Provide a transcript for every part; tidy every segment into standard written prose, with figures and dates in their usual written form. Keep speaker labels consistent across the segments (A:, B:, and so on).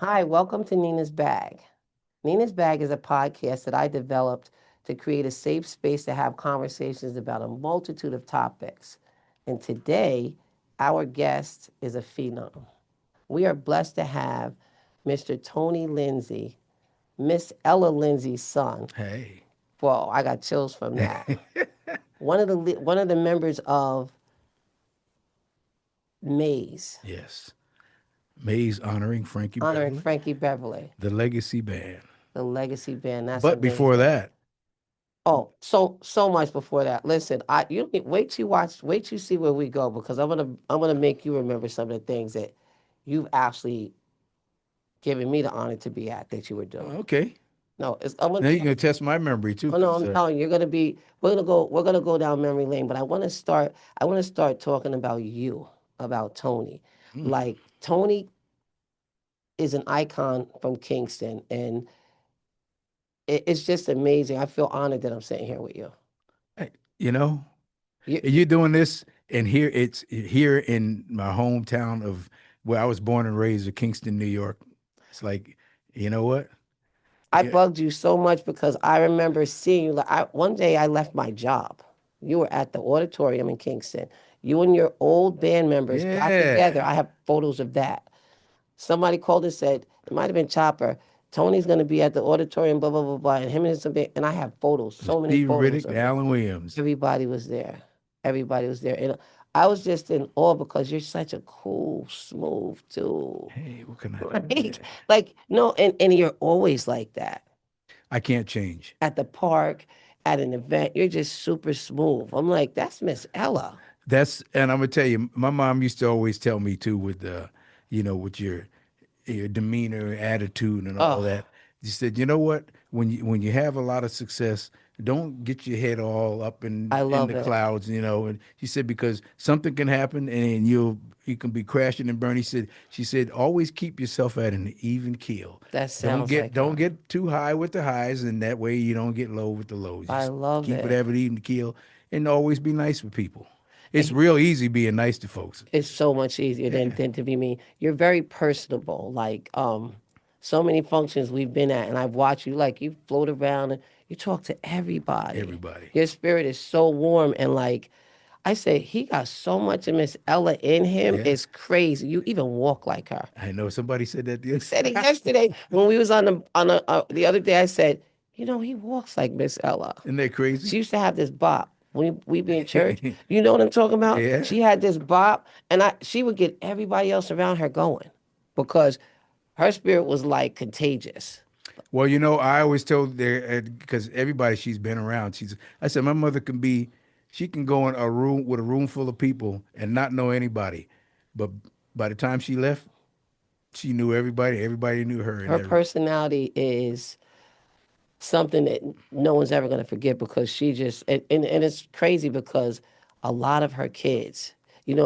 A: Hi, welcome to Nina's Bag. Nina's Bag is a podcast that I developed to create a safe space to have conversations about a multitude of topics. And today, our guest is a phenom. We are blessed to have Mr. Tony Lindsay, Miss Ella Lindsay's son.
B: Hey.
A: Whoa, I got chills from that. One of the members of Maze,
B: Yes. May's honoring Frankie
A: honoring
B: Beverly,
A: Frankie Beverly,
B: the Legacy Band.
A: the legacy band. That's
B: But before
A: amazing.
B: that,
A: Oh, so much before that. Listen, wait till you watch, wait till you see where we go because I'm gonna make you remember some of the things that you've actually given me the honor to be at that you were doing.
B: okay.
A: No, it's I'm gonna
B: Now you
A: tell
B: can
A: you.
B: test my memory too,
A: Oh no,
B: because
A: I'm telling you, you're gonna be. We're gonna go down memory lane, but I want to start. I want to start talking about you, about Tony. Like Tony is an icon from Kingston, and it's just amazing. I feel honored that I'm sitting here with you.
B: you know,
A: You,
B: you're doing this, and it's here in my hometown of where I was born and raised, of Kingston, New York. It's like, you know what?
A: I
B: Yeah,
A: bugged you so much because I remember seeing you. Like one day, I left my job. You were at the auditorium in Kingston. You and your old band members got together.
B: yeah.
A: I have photos of that. Somebody called and said it might have been Chopper. Tony's going to be at the auditorium, blah blah blah blah, and him and his band. And I have photos,
B: From
A: so many
B: Stephen
A: photos
B: Riddick to
A: of it.
B: Alan Williams.
A: Everybody was there. Everybody was there, and I was just in awe because you're such a cool, smooth dude,
B: Hey, what can I
A: right?
B: say?
A: Like no, and you're always like that
B: I can't change.
A: at the park, at an event. You're just super smooth. I'm like, that's Miss Ella.
B: And I'm gonna tell you, my mom used to always tell me too, with with your demeanor, attitude, and all
A: Oh,
B: that. She said, you know what? When you have a lot of success, don't get your head all up
A: I
B: in
A: love
B: the
A: it.
B: clouds, you know. And she said, because something can happen and you can be crashing and burning. She said, always keep yourself at an even keel.
A: That
B: Don't
A: sounds
B: get
A: like
B: don't
A: her.
B: get too high with the highs, and that way you don't get low with the lows.
A: I
B: Just
A: love
B: keep it
A: it.
B: at an even keel, and always be nice with people.
A: And
B: It's real easy being nice to folks.
A: it's so much easier
B: Yeah,
A: than to be me. You're very personable. Like so many functions we've been at, and I've watched you. Like you float around and you talk to everybody.
B: everybody.
A: Your spirit is so warm and like I say, he got so much of Miss Ella in him.
B: Yeah,
A: It's crazy. You even walk like her.
B: I know somebody said that the
A: I
B: other
A: said it
B: time.
A: yesterday when we was the other day. I said, you know, he walks like Miss Ella.
B: Isn't that crazy?
A: She used to have this bop when we be in church. You know what I'm talking about?
B: Yeah.
A: She had this bop, and she would get everybody else around her going because her spirit was like contagious.
B: Well, I always told there because everybody she's been around. I said my mother she can go in a room with a room full of people and not know anybody, but by the time she left, she knew everybody. Everybody knew her in
A: Her
B: that room.
A: personality is something that no one's ever going to forget because she just and it's crazy because a lot of her kids,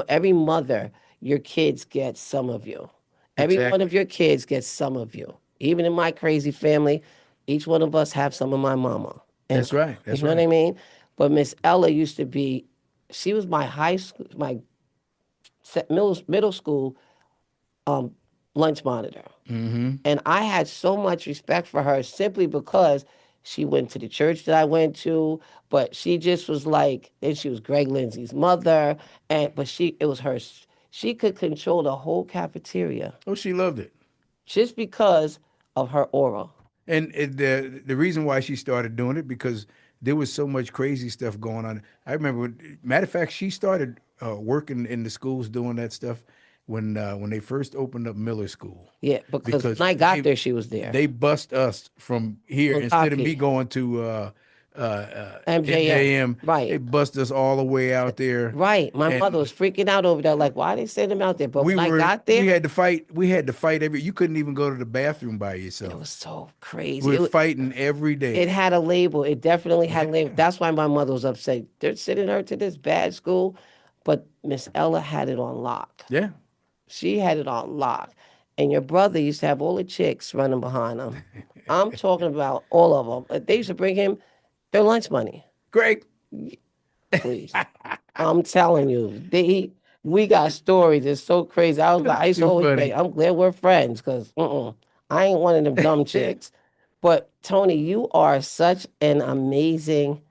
A: every mother, your kids get some of you. Every one of
B: Exactly.
A: your kids gets some of you. Even in my crazy family, each one of us have some of my mama. And
B: That's right.
A: you
B: That's
A: know what I
B: right.
A: mean? But Miss Ella used to be, she was my high school, my middle school um, lunch monitor. And I had so much respect for her simply because she went to the church that I went to, but she just was like, and she was Greg Lindsay's mother, but it was her. She could control the whole cafeteria
B: Oh, she loved it.
A: just because of her aura.
B: And the reason why she started doing it because there was so much crazy stuff going on. I remember, matter of fact, she started working in the schools doing that stuff when they first opened up Miller School,
A: Yeah, because
B: because
A: when I got there, she was there.
B: they bust us from here
A: From
B: instead of me
A: Cocky,
B: going to
A: MJM,
B: MJM. They
A: right.
B: bust us all the way out there,
A: Right. My mother was
B: and
A: freaking out over there, like, why they send them out there? But
B: we
A: when I
B: were
A: got there,
B: we had to fight. We had to fight every. You couldn't even go to the bathroom by
A: it
B: yourself.
A: was so
B: We
A: crazy.
B: were fighting every
A: It
B: day.
A: had a label. It definitely had a label.
B: Yeah.
A: That's why my mother was upset. They're sending her to this bad school. But Miss Ella had it on lock.
B: Yeah.
A: She had it on lock. And your brother used to have all the chicks running behind him. I'm talking about all of them. They used to bring him their lunch money.
B: Greg.
A: Please. I'm telling you. We got stories. It's so crazy. I
B: That's
A: used to
B: too
A: always say,
B: funny.
A: I'm glad we're friends because I ain't one of them dumb chicks. But Tony, you are such an amazing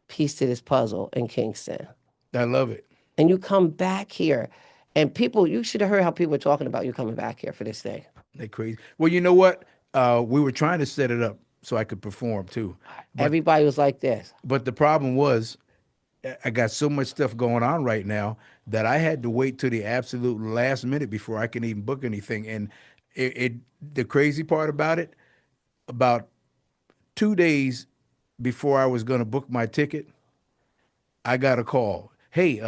A: piece to this puzzle in Kingston.
B: I love it.
A: And you come back here, and people, you should have heard how people were talking about you coming back here for this thing.
B: They crazy. Well, you know what? We were trying to set it up so I could perform too, but
A: Everybody was like this.
B: the problem was I got so much stuff going on right now that I had to wait till the absolute last minute before I can even book anything. And it the crazy part about it, about 2 days before I was going to book my ticket, I got a call. Hey,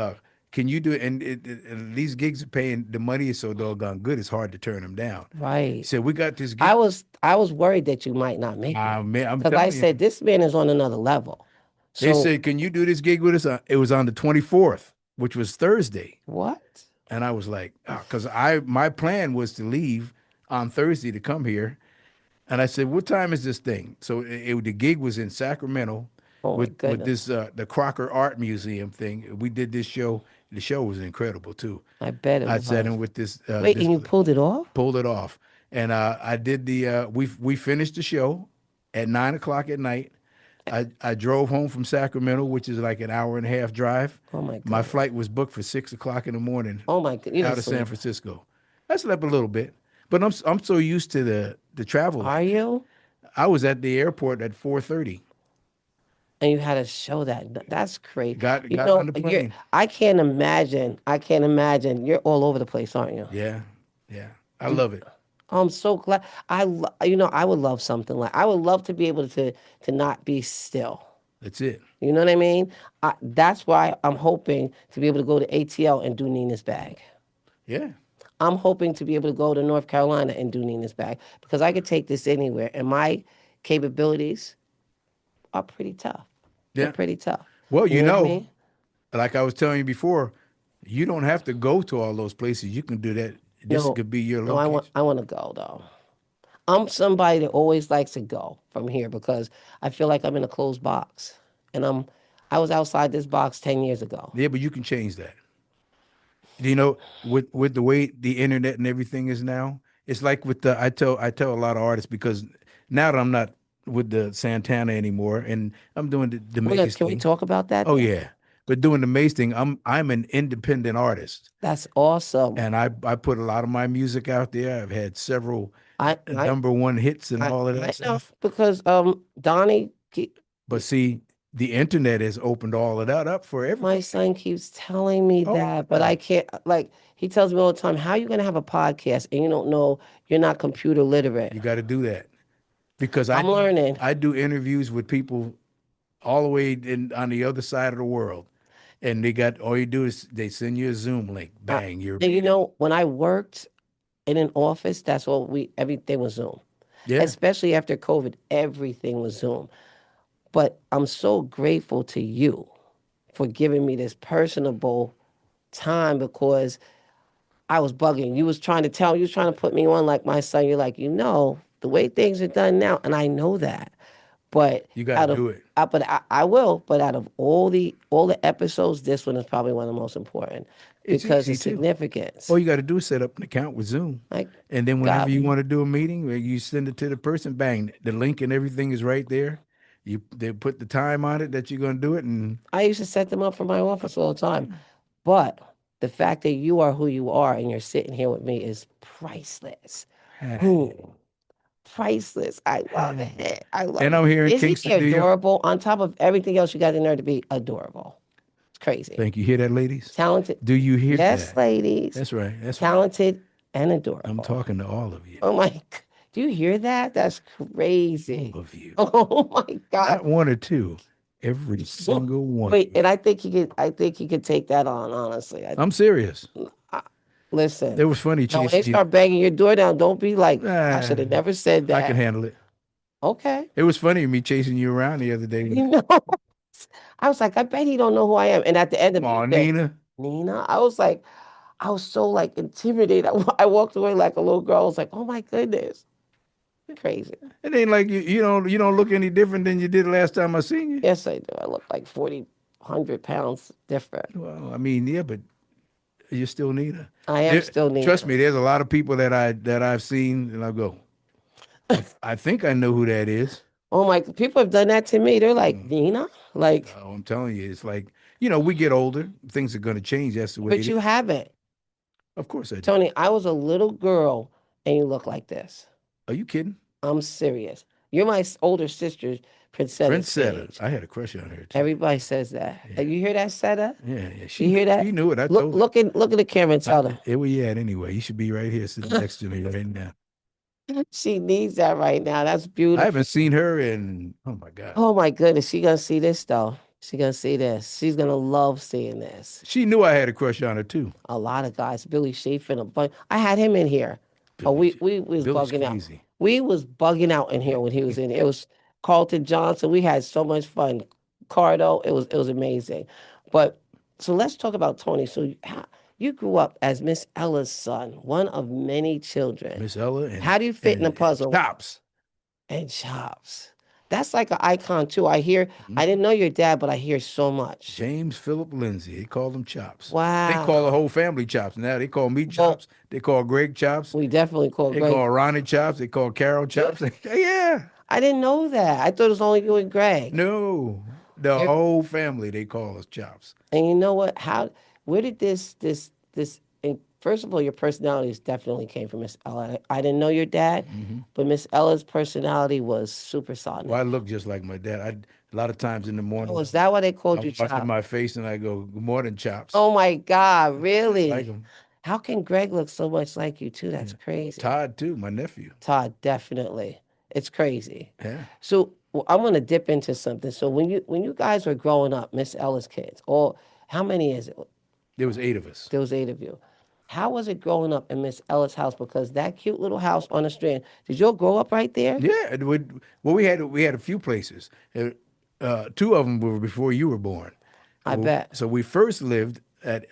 B: can you do it? And these gigs are paying, the money is so doggone good, it's hard to turn them down. He
A: Right.
B: said, we got this gig.
A: I was worried that you might not make it.
B: Man, I'm
A: Because I
B: telling you.
A: said, this man is on another level.
B: They
A: So
B: said, can you do this gig with us? It was on the 24th, which was Thursday.
A: what?
B: And I was like, because my plan was to leave on Thursday to come here. And I said, what time is this thing? So the gig was in Sacramento
A: Oh my
B: with
A: goodness.
B: this the Crocker Art Museum thing. We did this show. The show was incredible too.
A: I bet it
B: I sat
A: was.
B: in with this
A: Wait, and you pulled it off?
B: pulled it off, and I did the we finished the show at 9 o'clock at night. I drove home from Sacramento, which is like an hour and a half drive.
A: Oh my
B: My
A: goodness.
B: flight was booked for 6 o'clock in the morning
A: Oh my god. You
B: out
A: didn't
B: of San
A: sleep.
B: Francisco. I slept a little bit, but I'm so used to the travel
A: Are
B: like that.
A: you?
B: I was at the airport at 4:30.
A: And you had to show that. That's great.
B: Got
A: You
B: got on
A: know,
B: the plane.
A: I can't imagine. I can't imagine. You're all over the place, aren't you?
B: Yeah, yeah. I love it.
A: I'm so glad. I would love something like I would love to be able to not be still.
B: That's it.
A: You know what I mean? That's why I'm hoping to be able to go to ATL and do Nina's bag.
B: Yeah,
A: I'm hoping to be able to go to North Carolina and do Nina's bag because I could take this anywhere, and my capabilities are pretty tough. They're
B: yeah.
A: pretty tough.
B: Well,
A: You know what I mean?
B: like I was telling you before, you don't have to go to all those places. You can do that. This
A: No,
B: could be your
A: no, I want
B: location.
A: I want to go though. I'm somebody that always likes to go from here because I feel like I'm in a closed box, and I was outside this box 10 years ago.
B: Yeah, but you can change that. You know, with the way the internet and everything is now, it's like with the I tell a lot of artists because now that I'm not with the Santana anymore and I'm doing the Maze
A: Can we
B: thing.
A: talk about that
B: Oh
A: then?
B: yeah, but doing the Maze thing, I'm an independent artist,
A: That's awesome.
B: and I put a lot of my music out there. I've had several
A: I I
B: number one hits and
A: I,
B: all of
A: I
B: that
A: know
B: stuff.
A: because Donnie,
B: But see, the internet has opened all of that up for
A: my
B: everybody.
A: son keeps telling me
B: Oh
A: that, but
B: yeah,
A: I can't. Like he tells me all the time, how you gonna have a podcast and you don't know you're not computer literate?
B: you got to do that because
A: I'm learning.
B: I do interviews with people all the way in on the other side of the world, and they got all you do is they send you a Zoom link.
A: I,
B: Bang, you're
A: and when I worked in an office, that's all everything was Zoom.
B: yeah.
A: Especially after COVID, everything was Zoom. But I'm so grateful to you for giving me this personable time because I was bugging. You was trying to put me on like my son. You're like, the way things are done now, and I know that. But
B: You got to
A: out of
B: do it.
A: but I will. But out of all the episodes, this one is probably one of the most important
B: It's
A: because
B: easy
A: of
B: too.
A: significance.
B: All you got to do is set up an account with Zoom,
A: Like
B: and then whenever
A: God,
B: you want to do a meeting, you send it to the person. Bang, the link and everything is right there. They put the time on it that you're going to do it, and
A: I used to set them up for my office all the time. But the fact that you are who you are and you're sitting here with me is priceless. Hmm. Priceless. I love it. I love
B: and
A: it.
B: I'm here in
A: Isn't he
B: Kingston, New York.
A: adorable? On top of everything else, you got the nerve to be adorable. It's crazy.
B: Thank you. Hear that, ladies?
A: Talented.
B: Do you hear
A: Yes,
B: that?
A: ladies.
B: That's right. That's right.
A: Talented and
B: I'm
A: adorable.
B: talking to all of you.
A: Oh my, do you hear that? That's crazy.
B: All of you.
A: Oh my God.
B: Not one or two. Every single one of
A: Wait,
B: you.
A: and I think he could take that on, honestly.
B: I'm serious.
A: Listen,
B: It was funny
A: now when they
B: chasing you.
A: start banging your door down, don't be like, I
B: Ah,
A: should have never said
B: I can
A: that.
B: handle it.
A: Okay.
B: It was funny me chasing you around the other day.
A: You know, I was like, I bet he don't know who I am. And at the end of
B: Come
A: it, he
B: on,
A: said,
B: Nina.
A: Nina. I was so like intimidated. I walked away like a little girl. I was like, oh my goodness, crazy.
B: It ain't like you don't look any different than you did last time I seen you.
A: Yes, I do. I look like 40, 100 pounds different.
B: Well, I mean, yeah, but you're still Nina.
A: I am still Nina.
B: Trust me, there's a lot of people that I've seen and I go, I think I know who that is.
A: Oh my, people have done that to me. They're like,
B: Mm.
A: Nina? Like,
B: Oh, I'm telling you, it's like, we get older, things are going to change. That's the way
A: but
B: it
A: you
B: is.
A: haven't.
B: Of course I did.
A: Tony, I was a little girl and you look like this.
B: Are you kidding?
A: I'm serious. You're my older sister's Princetta's
B: Princetta.
A: age.
B: I had a crush on her too.
A: Everybody says that.
B: Yeah.
A: You hear that, Seta?
B: Yeah, yeah.
A: You hear that?
B: She knew it. I
A: Look,
B: told her.
A: look at the camera and tell her.
B: Where you at anyway? You should be right here sitting next to me right now.
A: She needs that right now. That's
B: I haven't
A: beautiful.
B: seen her in, oh my God.
A: Oh my goodness, she gonna see this though. She gonna see this. She's gonna love seeing this.
B: She knew I had a crush on her too.
A: A lot of guys, Billy Schaefer and a bunch. I had him in here. Oh,
B: Billy.
A: we was
B: Billy's
A: bugging out.
B: crazy.
A: We was bugging out in here when he was in. It was Carlton Johnson. We had so much fun. Cardo. It was amazing. But so let's talk about Tony. So you grew up as Miss Ella's son, one of many children.
B: Miss Ella
A: How do you fit in the
B: and
A: puzzle?
B: Chops.
A: And Chops. That's like an icon too. I
B: Mhm.
A: didn't know your dad, but I hear so much.
B: James Philip Lindsay. They call him Chops. They call the
A: Wow.
B: whole family Chops now. They call me
A: Well,
B: Chops. They call Greg Chops.
A: we definitely call
B: They
A: Greg.
B: call Ronnie Chops. They call Carol Chops. Yeah.
A: I didn't know that. I thought it was only you and Greg.
B: No. The
A: Ev-
B: whole family, they call us Chops.
A: And you know what? Where did this? And first of all, your personality definitely came from Miss Ella. I didn't know your dad,
B: Hmm.
A: but Miss Ella's personality was
B: Well, I
A: supersonic.
B: look just like my dad. A lot of times in the
A: Oh,
B: morning,
A: is that why they called
B: I'm
A: you
B: washing
A: Chop?
B: my face and I go, "Good morning, Chops."
A: Oh my God,
B: Just like
A: really?
B: him.
A: How can Greg look so much like you too? That's
B: Yeah.
A: crazy.
B: Todd too, my nephew.
A: Todd, definitely. It's crazy.
B: Yeah.
A: So well, I'm gonna dip into something. So when you guys were growing up, Miss Ella's kids, or how many is it?
B: There was 8 of us.
A: There was 8 of you. How was it growing up in Miss Ella's house? Because that cute little house on the strand. Did y'all grow up right there?
B: Yeah. Well, we had a few places. 2 of them were before you were born.
A: I bet.
B: So we first lived at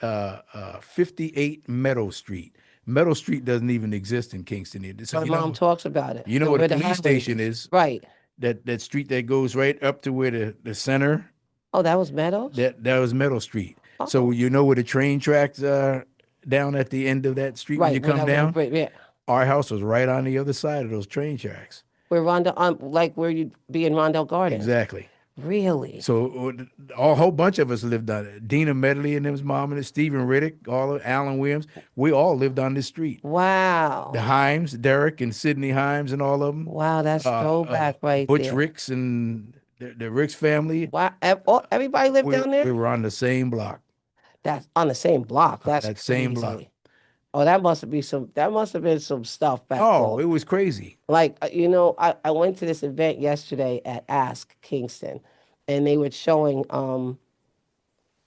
B: 58 Meadow Street. Meadow Street doesn't even exist in Kingston. So
A: My mom talks about it.
B: you know where the
A: Where the
B: police
A: highway
B: station
A: is.
B: is.
A: Right.
B: That street that goes right up to where the center.
A: Oh, that was Meadows?
B: That was Meadow Street. So
A: Oh,
B: you know where the train tracks are down at the end of that street when
A: right.
B: you
A: Where
B: come
A: that little
B: down.
A: bridge, yeah.
B: Our house was right on the other side of those train tracks.
A: Where Rondell, like where you'd be in Rondell Gardens.
B: Exactly.
A: Really?
B: So a whole bunch of us lived on it. Dina Medley and his mom and Stephen Riddick, all of Alan Williams. We all lived on this street. The
A: Wow.
B: Himes, Derek and Sidney Himes, and all of them.
A: Wow, that's throwback right
B: Butch
A: there.
B: Ricks and the Ricks family.
A: Wow. Everybody lived
B: We
A: down there?
B: we were on the same block.
A: That's on the same block. That's
B: That same block.
A: crazy. Oh, that must have been some stuff back
B: Oh,
A: home.
B: it was crazy.
A: Like, I went to this event yesterday at Ask Kingston, and they were showing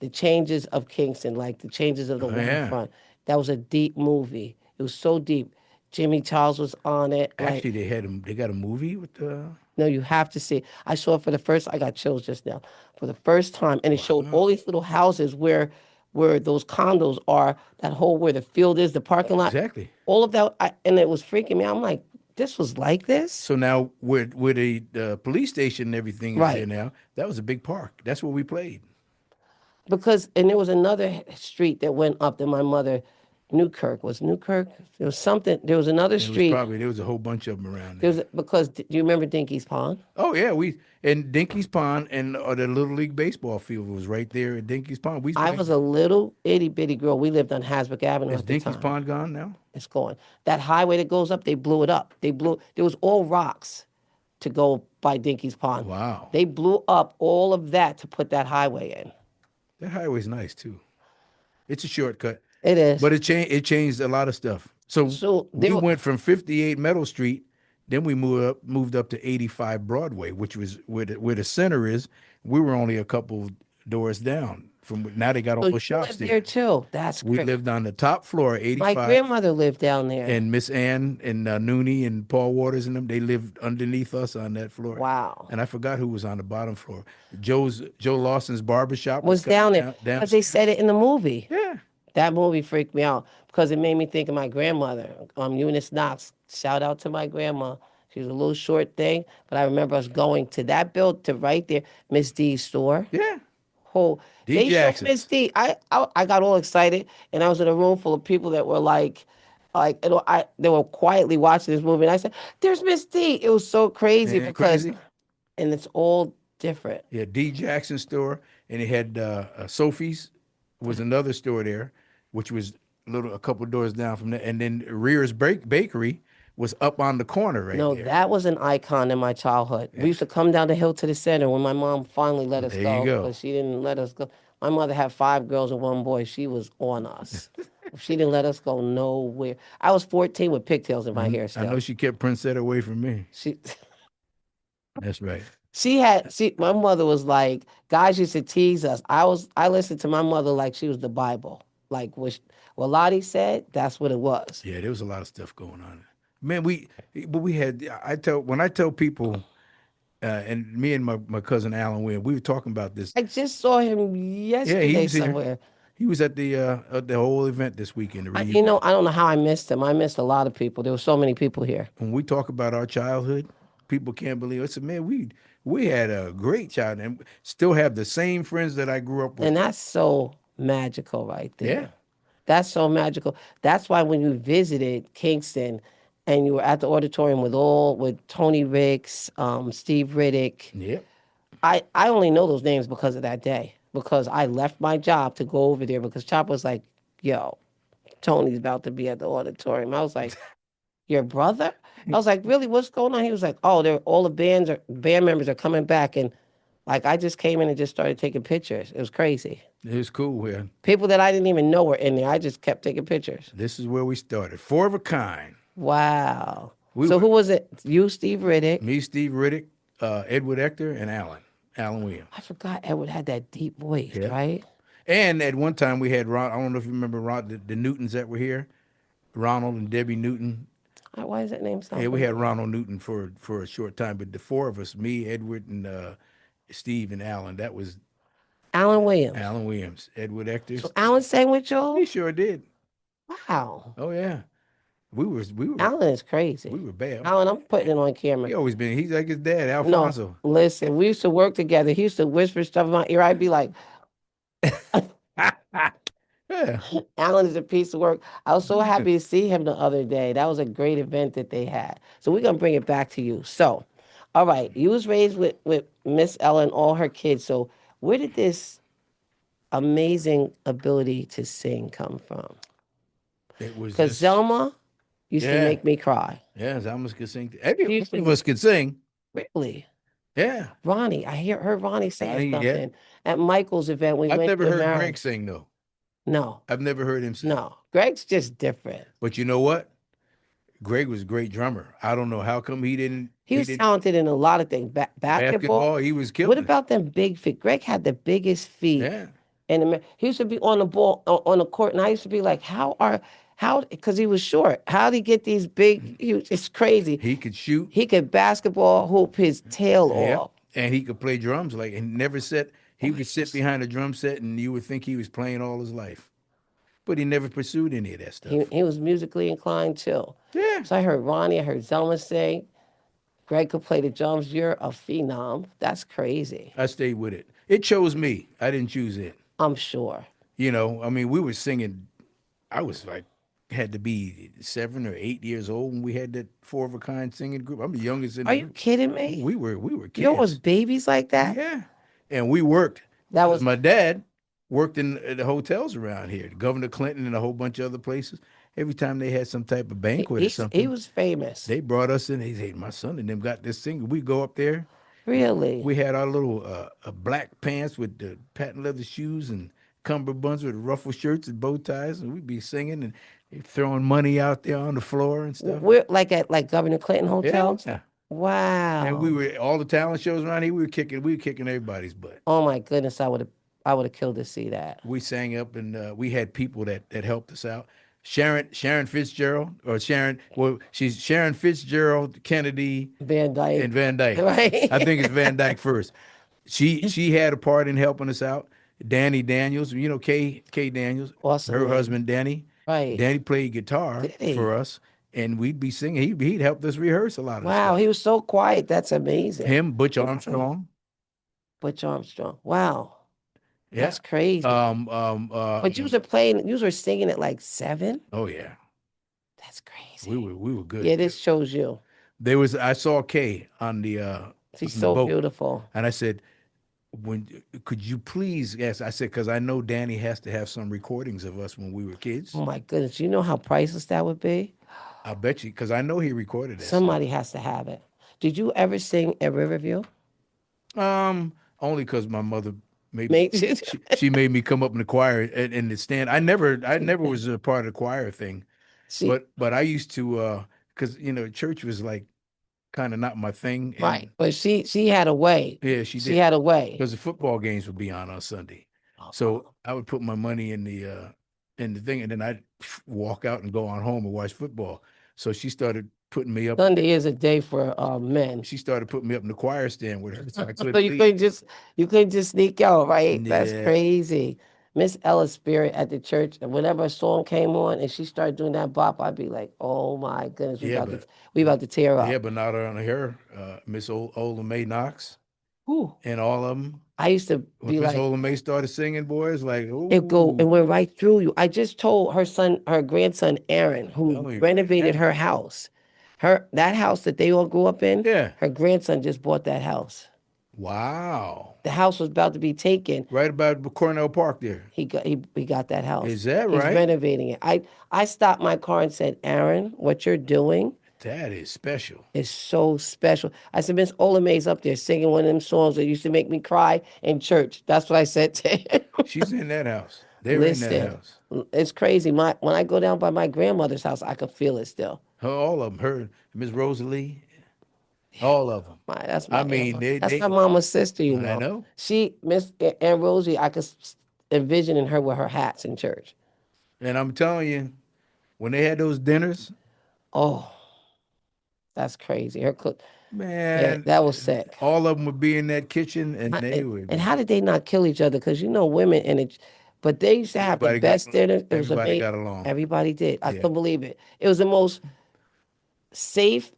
A: the changes of Kingston, like the changes of the
B: Oh, yeah.
A: waterfront. That was a deep movie. It was so deep. Jimmy Charles was on it. Like,
B: Actually, they got a movie with the.
A: no, you have to see it. I saw it for the first. I got chills just now. For the first time, and it showed all these little houses where those condos are. That whole where the field is, the parking lot,
B: Exactly.
A: all of that. And it was freaking me out. I'm like, this was like this,
B: So now where the police station and everything is there
A: right?
B: now, that was a big park. That's where we played.
A: Because and there was another street that went up that my mother, Newkirk was Newkirk. There was something. There was another
B: It was
A: street.
B: probably there was a whole bunch of them around
A: There
B: there.
A: was because do you remember Dinky's Pond?
B: Oh yeah, we and Dinky's Pond and the Little League baseball field was right there at Dinky's Pond. We used to
A: I
B: play.
A: was a little itty bitty girl. We lived on Hasbrook Avenue
B: Is
A: at the
B: Dinky's
A: time.
B: Pond gone now?
A: It's gone. That highway that goes up, they blew it up. There was all rocks to go by Dinky's Pond.
B: Wow,
A: They blew up all of that to put that highway in.
B: that highway's nice too. It's a shortcut,
A: It is.
B: but it changed a lot of stuff. So
A: So
B: we went from 58 Meadow Street, then we moved up to 85 Broadway, which was where the center is. We were only a couple doors down from. Now they got all
A: so
B: the
A: you
B: shops
A: lived there
B: there.
A: too. That's
B: We
A: crazy.
B: lived on the top floor,
A: My
B: 85,
A: grandmother lived down there.
B: and Miss Ann and Nooney and Paul Waters and them. They lived underneath us on that floor.
A: Wow.
B: And I forgot who was on the bottom floor. Joe Lawson's barbershop was
A: Was down there
B: down.
A: because they said it in the movie.
B: Yeah.
A: That movie freaked me out because it made me think of my grandmother, Eunice Knox. Shout out to my grandma. She was a little short thing, but I remember us going to that build to right there, Miss D's store.
B: Yeah.
A: Whole
B: D.
A: they showed Miss
B: Jackson's.
A: D. I got all excited, and I was in a room full of people that were like, Like they were quietly watching this movie, and I said, "There's Miss D." It was so crazy
B: Ain't that
A: because,
B: crazy?
A: and it's all different.
B: Yeah, D Jackson store, and it had Sophie's was another store there, which was a couple doors down from there, and then Rear's Bakery was up on the corner right
A: No,
B: there.
A: that was an icon in my childhood. We used to come down the hill to the center when my mom finally let us
B: There you
A: go,
B: go.
A: because she didn't let us go. My mother had 5 girls and 1 boy. She was on us. She didn't let us go nowhere. I was 14 with pigtails in my hair
B: I know
A: still.
B: she kept Princetta away from me.
A: She
B: That's right.
A: my mother was like, guys used to tease us. I listened to my mother like she was the Bible. Like what Lottie said, that's what it was.
B: Yeah, there was a lot of stuff going on. Man, but we had. I tell people, and me and my cousin Alan Wynn, we were talking about this.
A: I just saw him
B: Yeah, he
A: yesterday
B: was here.
A: somewhere.
B: He was at the whole event this weekend, the reunion.
A: I don't know how I missed him. I missed a lot of people. There were so many people here.
B: When we talk about our childhood, people can't believe it. I said, man, we had a great childhood and still have the same friends that I grew up with.
A: And that's so magical right
B: Yeah.
A: there. That's so magical. That's why when you visited Kingston and you were at the auditorium with Tony Ricks, Steve Riddick,
B: Yep.
A: I only know those names because of that day. Because I left my job to go over there because Chop was like, yo, Tony's about to be at the auditorium. I was like, your brother? I was like, really? What's going on? He was like, oh, they're all the band members are coming back, and like I just came in and just started taking pictures. It was crazy.
B: It was cool, man.
A: People that I didn't even know were in there. I just kept taking pictures.
B: This is where we started. Four of a kind.
A: Wow.
B: We
A: So
B: were
A: who was it? You, Steve Riddick.
B: me, Steve Riddick, Edward Ector, and Alan Williams.
A: I forgot Edward had that deep voice,
B: Yep.
A: right?
B: And at one time we had Ron. I don't know if you remember Ron, the Newtons that were here, Ronald and Debbie Newton.
A: Why does that name
B: Yeah,
A: sound
B: we had
A: familiar?
B: Ronald Newton for a short time, but the four of us, me, Edward, and Steve and Alan, that was
A: Alan Williams.
B: Alan Williams, Edward Ector.
A: So Alan sang with
B: He
A: y'all?
B: sure did.
A: Wow.
B: Oh yeah, we were we were
A: Alan is
B: we
A: crazy.
B: were bad.
A: Alan, I'm putting it on camera.
B: He always been. He's like his dad,
A: No,
B: Alfonso.
A: listen, we used to work together. He used to whisper stuff in my ear. I'd be like,
B: Yeah,
A: Alan is a piece of work. I was so happy to see him the other day. That was a great event that they had. So we're gonna bring it back to you. So, all right, you was raised with Miss Ella and all her kids. So where did this amazing ability to sing come from?
B: it was
A: Because
B: just
A: Zelma used to
B: yeah,
A: make me cry.
B: yeah. Zalmas could sing. Every
A: She
B: one
A: used
B: of
A: to
B: us could sing.
A: really.
B: Yeah,
A: Ronnie, heard Ronnie saying
B: Yeah.
A: something at Michael's event. We
B: I've
A: went
B: never
A: to
B: heard Greg
A: Maryland.
B: sing though.
A: No,
B: I've never heard him sing.
A: no. Greg's just different.
B: But you know what? Greg was a great drummer. I don't know how come he didn't.
A: He
B: He
A: was
B: didn't
A: talented in a lot of things. Basketball.
B: basketball. He was
A: What
B: killing it.
A: about them big feet? Greg had the biggest feet.
B: Yeah,
A: And he used to be on the ball on the court, and I used to be like, because he was short. How did he get these big? It's crazy.
B: he could shoot.
A: He could basketball hoop his tail
B: Yep.
A: off.
B: And he could play drums like and never sit. He
A: Oh,
B: would sit behind a drum set and you would think he was playing all his life. But he never pursued any of that stuff.
A: he was musically inclined too.
B: Yeah.
A: So I heard Ronnie, I heard Zelma sing. Greg could play the drums. You're a phenom. That's crazy.
B: I stayed with it. It chose me. I didn't choose it.
A: I'm sure.
B: You know, I mean, we were singing. I was like, had to be 7 or 8 years old when we had that four of a kind singing group. I'm the youngest in
A: Are
B: the
A: you
B: group.
A: kidding me?
B: We were
A: You was
B: kids.
A: babies like that?
B: Yeah. And we worked.
A: That
B: 'Cause
A: was
B: my dad worked in the hotels around here, Governor Clinton and a whole bunch of other places. Every time they had some type of banquet or
A: he
B: something,
A: was famous.
B: they brought us in. They said, "My son and them got this singer." We go up there.
A: Really?
B: We had our little black pants with the patent leather shoes and cummerbunds with ruffle shirts and bow ties, and we'd be singing and throwing money out there on the floor and stuff.
A: We're like at Governor Clinton
B: Yeah.
A: Hotel.
B: And we
A: Wow.
B: were all the talent shows around here. We were kicking everybody's butt.
A: Oh my goodness, I would have killed to see that.
B: We sang up, and we had people that helped us out. Sharon Fitzgerald, or Sharon. Well, she's Sharon Fitzgerald Kennedy
A: Van Dyke,
B: and Van Dyke.
A: right?
B: I think it's Van Dyke first. She had a part in helping us out. Danny Daniels, you know Kay Daniels,
A: Awesome
B: her
A: name.
B: husband Danny.
A: Right.
B: Danny played guitar
A: Did he?
B: for us, and we'd be singing. He'd helped us rehearse a lot of the
A: Wow,
B: stuff.
A: he was so quiet. That's amazing.
B: Him, Butch Armstrong.
A: Butch Armstrong. Wow,
B: Yeah.
A: that's crazy. But you were singing at like 7.
B: Oh yeah. We were
A: Yeah,
B: good.
A: this shows you.
B: I saw Kay
A: She's
B: on the
A: so
B: boat,
A: beautiful.
B: and I said, "When could you please?" Yes, I said because I know Danny has to have some recordings of us when we were
A: Oh
B: kids.
A: my goodness. You know how priceless that would be?
B: I bet you because I know he recorded that
A: Somebody
B: stuff.
A: has to have it. Did you ever sing at Riverview?
B: Only because my mother made
A: Made you
B: she made me come up in the choir and the stand. I never was a part of the choir thing,
A: she
B: but I used to because church was like kind of not my thing,
A: right.
B: and
A: But she had a way.
B: yeah, she
A: She
B: did
A: had a way.
B: because the football games would be on Sunday, so
A: Uh-uh.
B: I would put my money in the thing, and then I'd walk out and go on home and watch football. So she started putting me up.
A: Sunday is a day for men.
B: She started putting me up in the choir stand with her, so I
A: So
B: couldn't leave.
A: you couldn't just sneak out, right? That's
B: Yeah,
A: crazy. Miss Ella's spirit at the church, and whenever a song came on and she started doing that bop, I'd be like, "Oh my goodness,
B: yeah, but
A: we about to tear
B: yeah,
A: up."
B: but not on her. Miss Ola Mae Knox
A: Whew.
B: and all of them.
A: I used to
B: When
A: be
B: Miss
A: like,
B: Ola Mae started singing, boys, like,
A: it go
B: ooh,
A: and went right through you. I just told her grandson Aaron, who
B: tell me about
A: renovated
B: that.
A: her house, that house that they all grew up in.
B: Yeah.
A: Her grandson just bought that house.
B: Wow.
A: The house was about to be taken.
B: Right about Cornell Park there.
A: He got that house.
B: Is that
A: He's
B: right?
A: renovating it. I stopped my car and said, Aaron, what you're doing
B: That is special.
A: is so special. I said, Miss Olamay's up there singing one of them songs that used to make me cry in church. That's what I said to him.
B: She's in that house. They're in that
A: Listen,
B: house.
A: it's crazy. When I go down by my grandmother's house, I can feel it still.
B: All of them. Her, Miss Rosalie, all of them.
A: That's
B: I
A: my aunt.
B: mean, they,
A: That's my
B: they,
A: mama's sister.
B: I know.
A: She Miss Aunt Rosie. I could envisioning her with her hats in church.
B: And I'm telling you, when they had those dinners,
A: Oh, that's crazy. Her cook. Yeah,
B: man,
A: that was sick.
B: all of them would be in that kitchen and they would,
A: And how did they not kill each other? Because women and it, but they used to have the
B: everybody got,
A: best dinner. It was
B: everybody
A: amazing.
B: got along.
A: Everybody did. I
B: Yeah.
A: couldn't believe it. It was the most safe,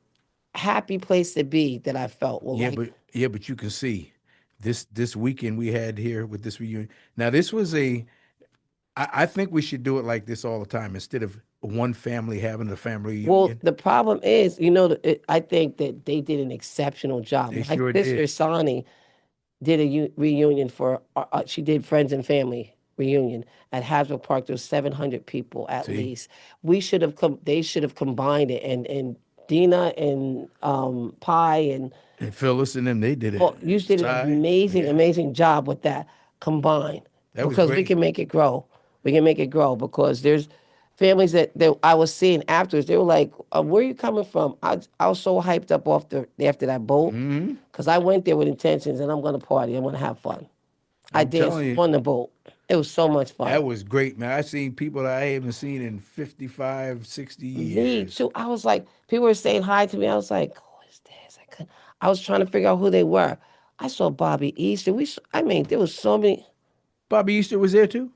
A: happy place to be that I felt. Well, like,
B: But you can see this weekend we had here with this reunion. Now this was I think we should do it like this all the time instead of one family having a family
A: well,
B: reunion.
A: the problem is, I think that they did an exceptional job.
B: They
A: My
B: sure
A: sister
B: did.
A: Sani did a reunion for. She did friends and family reunion at Hasbrook Park. There was 700 people at
B: See?
A: least. We should have come. They should have combined it, and Dina and Pi and
B: And Phyllis and them, they did
A: well,
B: it.
A: you did an
B: Side.
A: amazing,
B: Yeah.
A: amazing job with that combined
B: That was
A: because we
B: great.
A: can make it grow. We can make it grow because there's families that I was seeing afterwards. They were like, "Where are you coming from?" I was so hyped up after that boat because I went there with intentions and I'm going to party. I'm going to have fun. I
B: I'm
A: danced
B: telling you,
A: on the boat. It was so much fun.
B: that was great, man. I seen people that I haven't seen in 55, 60
A: Me
B: years.
A: too. I was like, people were saying hi to me. I was like, who is this? I was trying to figure out who they were. I saw Bobby Easter. I mean, there was so many.
B: Bobby Easter was there too?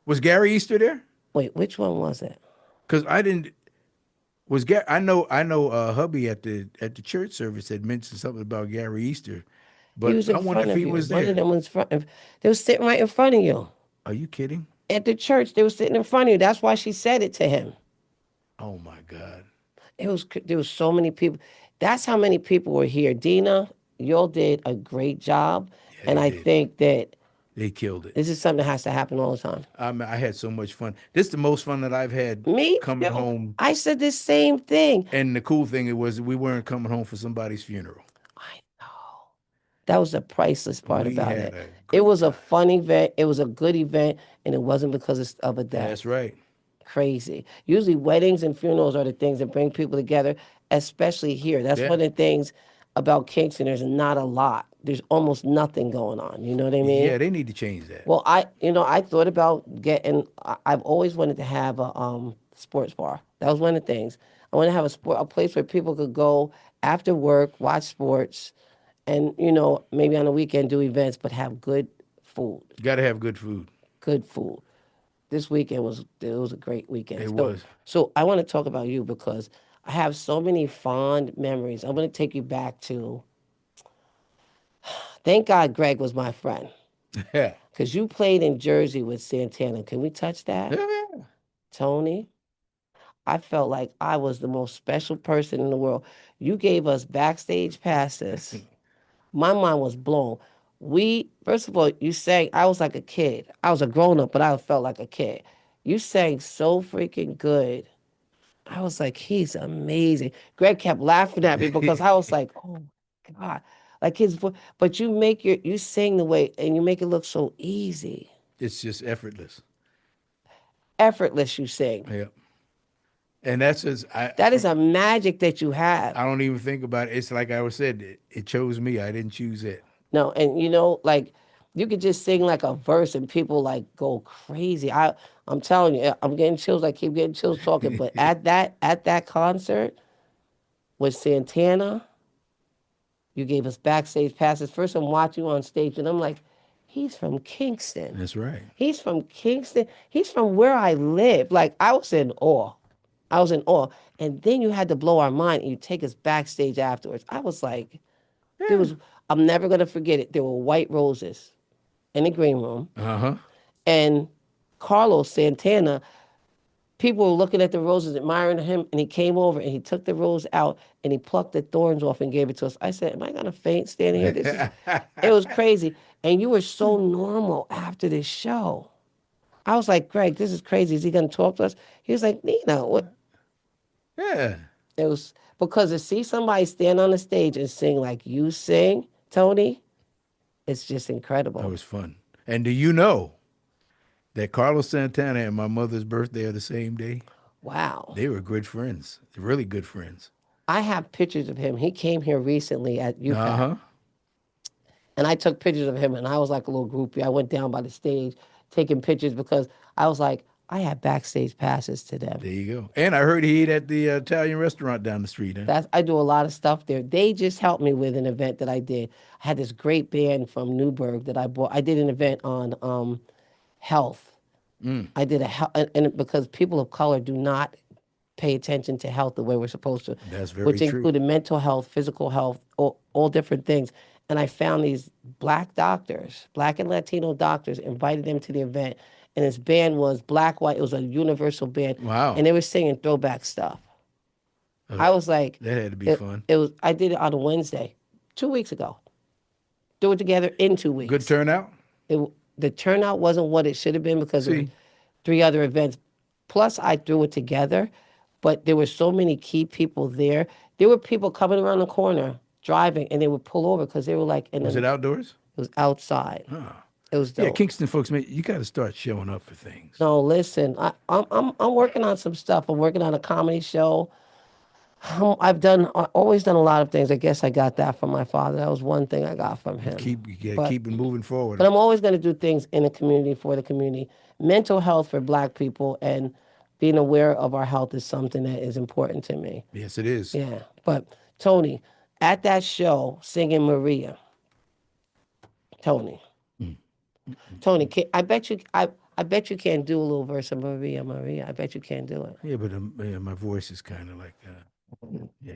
B: Was Gary Easter there?
A: Wait, which one was it?
B: Because I didn't was Gary I know hubby at the church service had mentioned something about Gary Easter,
A: He
B: but
A: was
B: I
A: in
B: wonder
A: front
B: if
A: of
B: he
A: you.
B: was
A: One of
B: there.
A: them was front of. They was sitting right in front of you
B: Are you kidding?
A: at the church. They were sitting in front of you. That's why she said it to him.
B: Oh my God.
A: There was so many people. That's how many people were here. Dina, y'all did a great job,
B: Yeah,
A: and
B: they
A: I
B: did.
A: think that
B: They killed it.
A: this is something that has to happen all the time.
B: I had so much fun. This is the most fun that I've had
A: Me
B: coming
A: too.
B: home.
A: I said the same thing.
B: And the cool thing it was we weren't coming home for somebody's funeral.
A: I know. That was the priceless part
B: We
A: about
B: had
A: it.
B: a
A: It
B: great
A: was a
B: time.
A: fun event. It was a good event, and it wasn't because of a death.
B: That's right.
A: Crazy. Usually, weddings and funerals are the things that bring people together, especially here. That's
B: Yeah.
A: one of the things about Kingston. There's not a lot. There's almost nothing going on. You know what I mean?
B: Yeah, they need to change that.
A: Well, I thought about getting. I've always wanted to have a sports bar. That was one of the things. I want to have a place where people could go after work, watch sports, and maybe on the weekend do events, but have good food.
B: You got to have good food.
A: Good food. This weekend was a great weekend.
B: It
A: So
B: was.
A: so I want to talk about you because I have so many fond memories. I'm going to take you back to. Thank God Greg was my friend
B: Yeah.
A: because you played in Jersey with Santana. Can we touch that,
B: Yeah.
A: Tony? I felt like I was the most special person in the world. You gave us backstage passes. My mind was blown. First of all, you sang, I was like a kid. I was a grown up, but I felt like a kid. You sang so freaking good. I was like, he's amazing. Greg kept laughing at me because I was like, oh my God. Like his voice, but you sing the way and you make it look so easy.
B: It's just effortless.
A: Effortless, you sing.
B: Yeah. And that's just
A: That is a magic that you have.
B: I don't even think about it. It's like I was said, it chose me. I didn't choose it.
A: No, and like you could just sing like a verse and people like go crazy. I'm telling you, I'm getting chills. I keep getting chills talking. But at that concert with Santana, you gave us backstage passes. First, I'm watching you on stage, and I'm like, he's from Kingston.
B: That's right.
A: He's from Kingston. He's from where I live. Like I was in awe. I was in awe. And then you had to blow our mind, and you take us backstage afterwards. I was like, there
B: Yeah.
A: was. I'm never gonna forget it. There were white roses in the green room,
B: Uh-huh.
A: and Carlos Santana. People were looking at the roses, admiring him, and he came over and he took the rose out and he plucked the thorns off and gave it to us. I said, "Am I gonna faint standing here? It was crazy." And you were so normal after this show. I was like, Greg, this is crazy. Is he gonna talk to us? He was like, Nina, what?
B: Yeah.
A: It was because to see somebody stand on the stage and sing like you sing, Tony, it's just
B: That
A: incredible.
B: was fun. And do you know that Carlos Santana and my mother's birthday are the same day?
A: Wow.
B: They were good friends, really good friends.
A: I have pictures of him. He came here recently at
B: Uh
A: UPAC.
B: huh.
A: And I took pictures of him, and I was like a little groupie. I went down by the stage taking pictures because I was like, I had backstage passes to them.
B: There you go. And I heard he ate at the Italian restaurant down the street. Huh?
A: I do a lot of stuff there. They just helped me with an event that I did. I had this great band from Newburgh that I bought. I did an event on health. I did and because people of color do not pay attention to health the way we're supposed to,
B: That's very
A: which
B: true.
A: included mental health, physical health, all different things. And I found these black doctors, black and Latino doctors, invited them to the event. And this band was black, white. It was a universal band.
B: Wow.
A: And they were singing throwback stuff.
B: Uh,
A: I was like,
B: that had to be fun.
A: I did it on a Wednesday, 2 weeks ago. Do it together in two
B: Good
A: weeks.
B: turnout?
A: It, the turnout wasn't what it should have been because of
B: See,
A: 3 other events. Plus, I threw it together, but there were so many key people there. There were people coming around the corner driving, and they would pull over because they were like, and
B: was
A: then
B: it outdoors?
A: it was outside.
B: Oh.
A: It was
B: Yeah,
A: dope.
B: Kingston folks, man, you got to start showing up for things.
A: No, listen, I'm working on some stuff. I'm working on a comedy show. I always done a lot of things. I guess I got that from my father. That was one thing I got from him. But
B: Keep it moving
A: but
B: forward.
A: I'm always going to do things in the community for the community. Mental health for Black people and being aware of our health is something that is important to me.
B: Yes, it is.
A: Yeah. But Tony, at that show singing Maria, Tony, Tony, I bet you can't do a little verse of Maria, Maria. I bet you can't do it.
B: Yeah, but yeah, my voice is kind of like, yeah.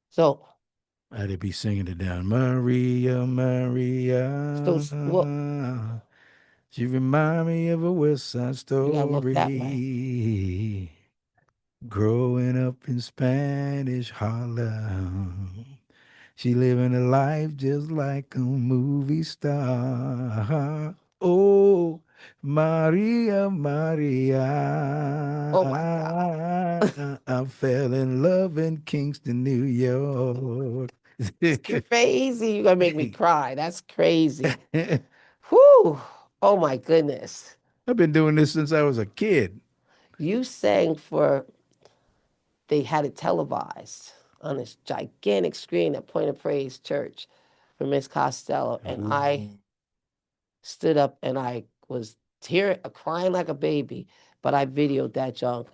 A: So,
B: I had to be singing it down. Maria,
A: so what?
B: Maria. She remind me of a West Side
A: You gotta look that way.
B: Story. Growing up in Spanish Harlem. She living a life just like a movie star. Oh, Maria, Maria.
A: Oh my God.
B: I fell in love in Kingston, New York.
A: It's crazy. You're gonna make me cry. That's crazy. Whew. Oh my goodness.
B: I've been doing this since I was a kid.
A: You sang for, they had it televised on this gigantic screen at Point of Praise Church for Miss Costello. And I stood up and I was crying like a baby, but I videoed that junk.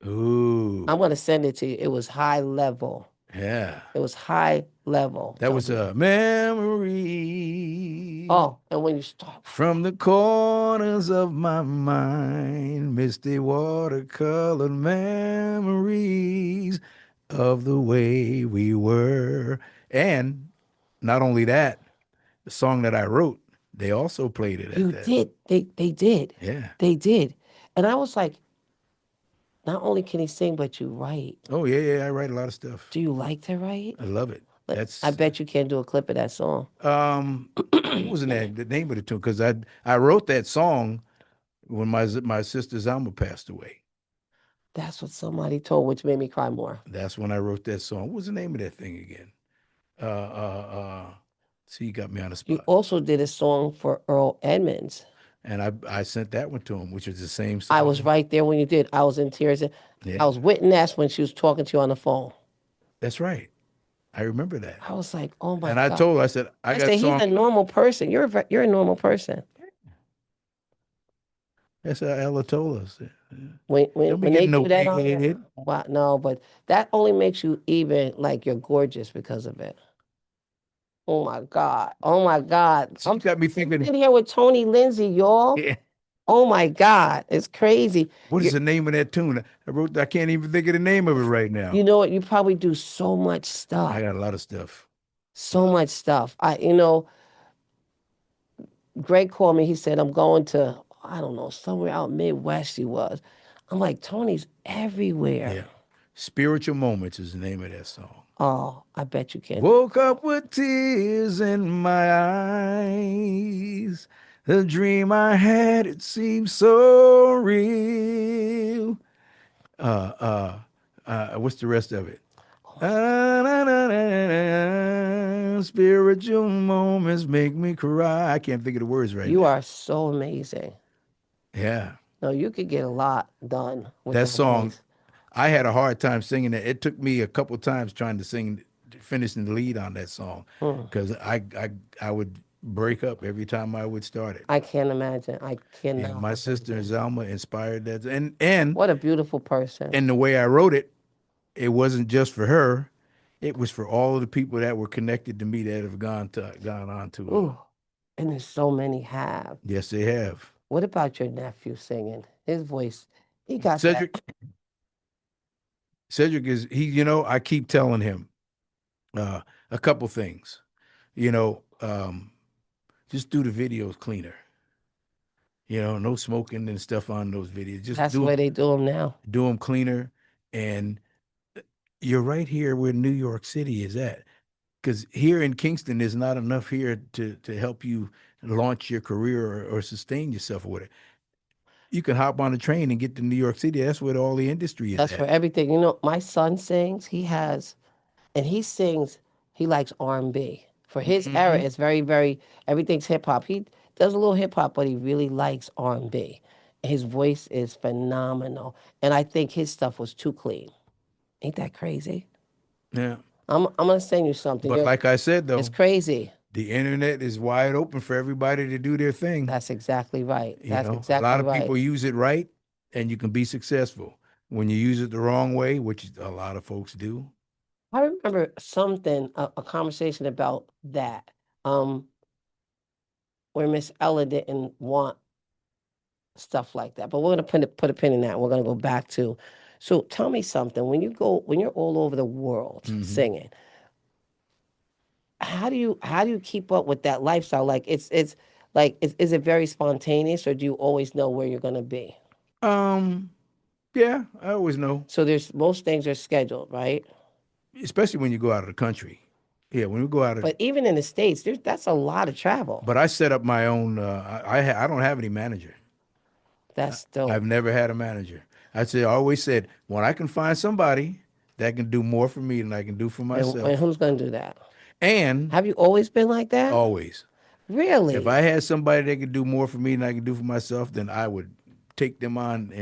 B: Ooh,
A: I'm gonna send it to you. It was high level.
B: yeah.
A: It was high level.
B: That was
A: Tony.
B: a memory.
A: Oh, and when you start,
B: From the corners of my mind, misty watercolor memories of the way we were. And not only that, the song that I wrote, they also played it at
A: you
B: that.
A: did. They did.
B: Yeah.
A: They did. And I was like, Not only can he sing, but you write.
B: Oh yeah, yeah. I write a lot of stuff.
A: Do you like to write?
B: I love it.
A: I
B: That's
A: bet you can't do a clip of that song.
B: what was the name of the tune? Because I wrote that song when my sister Zalma passed away.
A: That's what somebody told, which made me cry more.
B: That's when I wrote that song. What was the name of that thing again? Uh, uh, uh. See, you got me on the
A: You
B: spot.
A: also did a song for Earl Edmonds.
B: And I sent that one to him, which was the same
A: I was
B: song.
A: right there when you did. I was in tears.
B: Yeah,
A: I was witness when she was talking to you on the phone.
B: that's right. I remember that.
A: I was like, oh my
B: And I
A: God.
B: told her, I said, I
A: I
B: got
A: said, he's
B: song.
A: a normal person. You're a normal person.
B: That's how Ella told us.
A: When when
B: Don't be
A: when they
B: getting
A: do
B: no
A: that on there,
B: big.
A: wow, no, but that only makes you even like you're gorgeous because of it. Oh my God. Oh my God.
B: She's got me thinking,
A: In here with Tony Lindsay, y'all.
B: yeah,
A: Oh my God. It's crazy.
B: what is
A: You
B: the name of that tune? I can't even think of the name of it right now.
A: you know what? You probably do so much
B: I
A: stuff.
B: got a lot of stuff.
A: So much stuff. Greg called me. He said, I'm going to, I don't know, somewhere out Midwest he was. I'm like, Tony's everywhere.
B: Yeah. Spiritual Moments is the name of that song.
A: Oh, I bet you can't.
B: Woke up with tears in my eyes. The dream I had, it seemed so real. Uh, uh, what's the rest of it? Spiritual moments make me cry. I can't think of the words right
A: You
B: now.
A: are so amazing.
B: Yeah.
A: No, you could get a lot done with
B: That
A: that
B: song,
A: voice.
B: I had a hard time singing it. It took me a couple times trying to finishing the lead on that song
A: Mm,
B: because I would break up every time I would start it.
A: I can't imagine. I
B: Yeah,
A: cannot
B: my sister
A: imagine.
B: Zalma inspired that, and
A: What a beautiful person.
B: and the way I wrote it, it wasn't just for her; it was for all of the people that were connected to me that have gone on to.
A: Ooh, and there's so many have.
B: Yes, they have.
A: What about your nephew singing? His voice, he got that.
B: Cedric Cedric is he. I keep telling him uh, a couple things. You know, just do the videos cleaner. No smoking and stuff on those videos. Just
A: That's the way they do them now.
B: do them cleaner. And you're right here where New York City is at. Because here in Kingston, there's not enough here to help you launch your career or sustain yourself with it. You can hop on a train and get to New York City. That's where all the industry is
A: That's for
B: at.
A: everything. My son sings. And he sings. He likes R&B. For his era,
B: Hmm.
A: it's very, very everything's hip hop. He does a little hip hop, but he really likes R&B. His voice is phenomenal, and I think his stuff was too clean. Ain't that crazy?
B: Yeah.
A: I'm gonna send you something.
B: But like I said,
A: It's
B: though,
A: crazy.
B: the internet is wide open for everybody to do their thing.
A: That's exactly right. That's
B: A lot
A: exactly
B: of
A: right.
B: people use it right and you can be successful. When you use it the wrong way, which a lot of folks do.
A: I remember something, a conversation about that, where Miss Ella didn't want stuff like that. But we're gonna put a pin in that. We're gonna go back to. So tell me something. When you're all over the world
B: Hmm.
A: singing, how do you keep up with that lifestyle? Like it's like is it very spontaneous, or do you always know where you're gonna be?
B: Um, yeah, I always know,
A: So there's most things are scheduled, right?
B: especially when you go out of the country. Yeah, when we go out of,
A: But even in the States, that's a lot of travel.
B: but I set up my own. I don't have any manager.
A: That's
B: I've
A: dope.
B: never had a manager. I always said when I can find somebody that can do more for me than I can do for
A: And
B: myself,
A: who's gonna do that?
B: and
A: Have you always been like that?
B: always. If
A: Really?
B: I had somebody that could do more for me than I could do for myself, then I would take them on.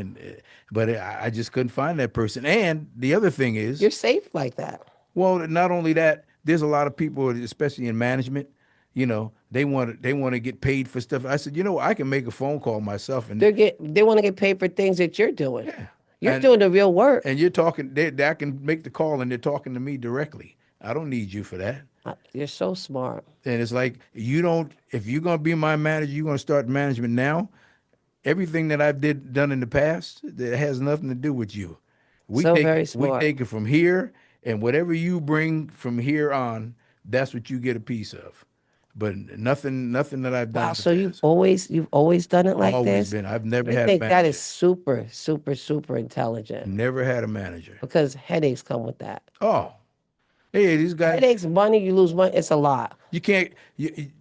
B: But I just couldn't find that person. And the other thing is,
A: You're safe like that.
B: well, not only that, there's a lot of people, especially in management, they want to get paid for stuff. I said, I can make a phone call myself, and
A: They want to get paid for things that you're doing.
B: yeah,
A: You're
B: and
A: doing the real work.
B: and you're talking. I can make the call, and they're talking to me directly. I don't need you for that.
A: You're so smart.
B: And it's like you don't. If you're gonna be my manager, you're gonna start management now. Everything that I've done in the past that has nothing to do with you. We
A: So
B: take
A: very
B: it, we
A: smart.
B: take it from here, and whatever you bring from here on, that's what you get a piece of. but nothing that I've done
A: Wow.
B: in the
A: So
B: past.
A: you've always done it like
B: Always
A: this?
B: been. I've never
A: I
B: had a
A: think that is
B: manager.
A: super, super, super intelligent
B: Never had a manager.
A: because headaches come with that.
B: Oh, hey, these guys.
A: Headaches, money, you lose money. It's a lot.
B: You can't.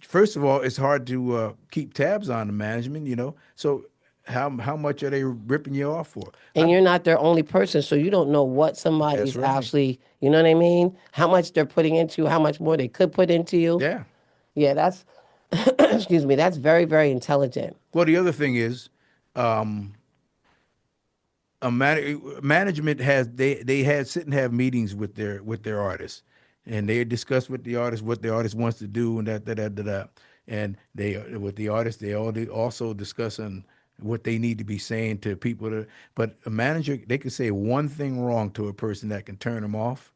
B: First of all, it's hard to keep tabs on the management. So how much are they ripping you off for?
A: And you're not their only person, so you don't know what
B: That's
A: somebody's
B: right.
A: actually, you know what I mean? How much they're putting into you, how much more they could put into you.
B: Yeah.
A: Yeah, that's, excuse me, that's very, very intelligent.
B: Well, the other thing is, management has they had sit and have meetings with their artists, and they discuss with the artist what the artist wants to do and that. And they with the artists they also discussing what they need to be saying to people. But a manager, they could say one thing wrong to a person that can turn them off,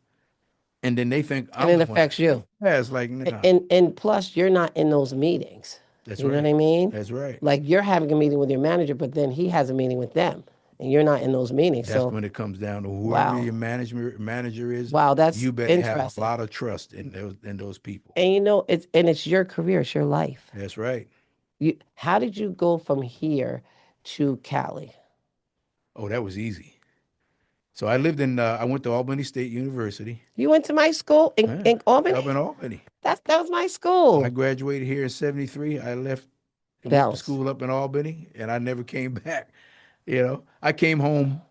B: and then they think
A: And
B: I'm
A: it
B: the one.
A: affects you.
B: Yeah, it's like nah.
A: And plus, you're not in those meetings.
B: That's
A: You know what
B: right.
A: I mean?
B: That's right.
A: Like you're having a meeting with your manager, but then he has a meeting with them, and you're not in those meetings.
B: That's
A: So,
B: when it comes down to whoever
A: wow,
B: your manager is.
A: wow, that's
B: You better have a
A: interesting.
B: lot of trust in those people.
A: And you know, it's your career, it's your life.
B: That's right.
A: How did you go from here to Cali?
B: Oh, that was easy. So I went to Albany State University.
A: You went to my school
B: Yeah,
A: in Albany.
B: up in Albany.
A: That was my
B: I
A: school.
B: graduated here in '73. I left and went to
A: Bounce.
B: school up in Albany, and I never came back. I came home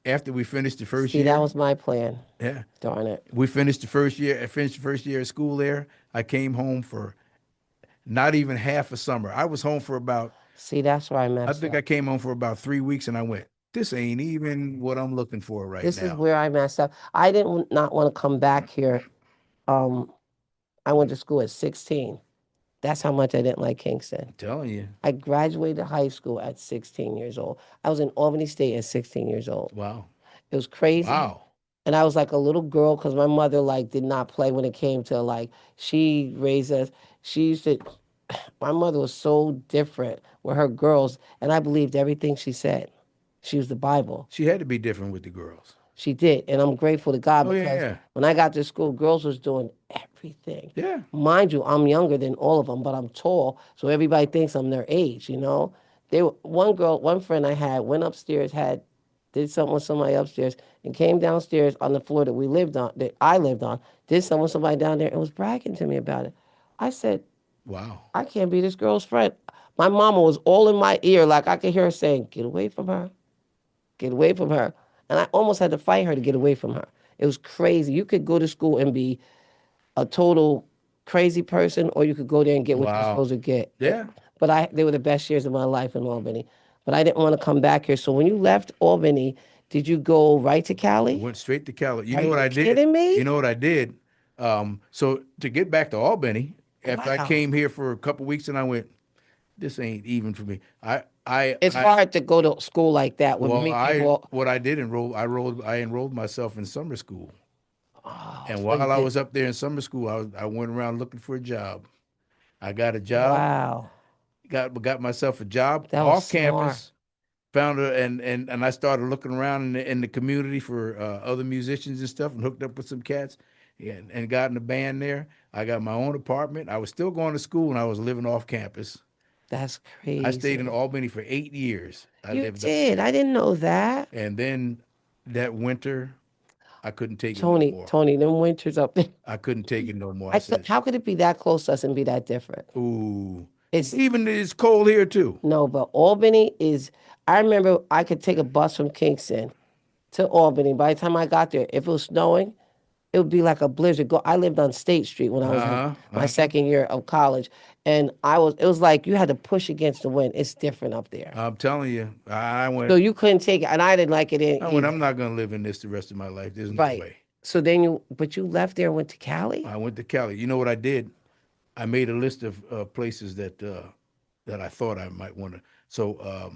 B: after we finished the first
A: See, that
B: year.
A: was my plan.
B: Yeah,
A: Darn it.
B: we finished the first year. I finished the first year of school there. I came home for not even half a summer. I was home for about
A: See, that's where I
B: I
A: messed
B: think
A: up.
B: I came home for about 3 weeks, and I went, this ain't even what I'm looking for right
A: This is
B: now.
A: where I messed up. I didn't not want to come back here. Um, I went to school at 16. That's how much I didn't like Kingston.
B: I'm telling you.
A: I graduated high school at 16 years old. I was in Albany State at 16 years old.
B: Wow.
A: It was crazy.
B: Wow.
A: And I was like a little girl because my mother like did not play when it came to like she raised us. She used to my mother was so different with her girls and I believed everything she said. She was the Bible.
B: She had to be different with the girls.
A: She did. And I'm grateful to God
B: Oh, yeah,
A: because
B: yeah.
A: when I got to school, girls was doing everything.
B: Yeah.
A: Mind you, I'm younger than all of them, but I'm tall, so everybody thinks I'm their age, you know? One friend I had went upstairs, did something with somebody upstairs, and came downstairs on the floor that we lived on, that I lived on, did something with somebody down there and was bragging to me about it. I said,
B: Wow.
A: I can't be this girl's friend. My mama was all in my ear, like I could hear her saying, get away from her. Get away from her. And I almost had to fight her to get away from her. It was crazy. You could go to school and be a total crazy person, or you could go there and get what you're
B: Wow.
A: supposed to get.
B: Yeah.
A: But they were the best years of my life in Albany. But I didn't want to come back here. So when you left Albany, did you go right to Cali?
B: Went straight to Cali. You
A: Are
B: know what
A: you
B: I did?
A: kidding me?
B: You know what I did? So to get back to Albany, after I
A: Wow.
B: came here for a couple weeks and I went, this ain't even for me.
A: It's hard to go to school like that with
B: Well,
A: me people.
B: what I did I enrolled myself in summer school.
A: Oh,
B: And
A: so you
B: while I
A: did.
B: was up there in summer school, I went around looking for a job. I got a job,
A: Wow.
B: got myself a job
A: That was
B: off
A: smart.
B: campus. Found a and I started looking around in the community for other musicians and stuff, and hooked up with some cats, and got in a band there. I got my own apartment. I was still going to school, and I was living off campus.
A: That's
B: I stayed in
A: crazy.
B: Albany for 8 years. I
A: You
B: lived up
A: did.
B: there,
A: I didn't know that.
B: and then that winter, I couldn't take it no
A: Tony,
B: more.
A: Tony, them winters up there.
B: I couldn't take it no more. I said,
A: How could it be that close to us and be that different?
B: "Ooh,
A: It's
B: even it's cold here too."
A: no, but Albany is. I remember I could take a bus from Kingston to Albany. By the time I got there, if it was snowing, it would be like a blizzard. I lived on State Street when I was in
B: Uh
A: my
B: huh.
A: second year of college, and it was like you had to push against the wind. It's different up there.
B: I'm telling you,
A: So you couldn't take it, and I didn't like it
B: I'm
A: either.
B: not gonna live in this the rest of my life. There's no
A: Right.
B: way.
A: So then but you left there and went to Cali?
B: I went to Cali. You know what I did? I made a list of places that I thought I might want to. So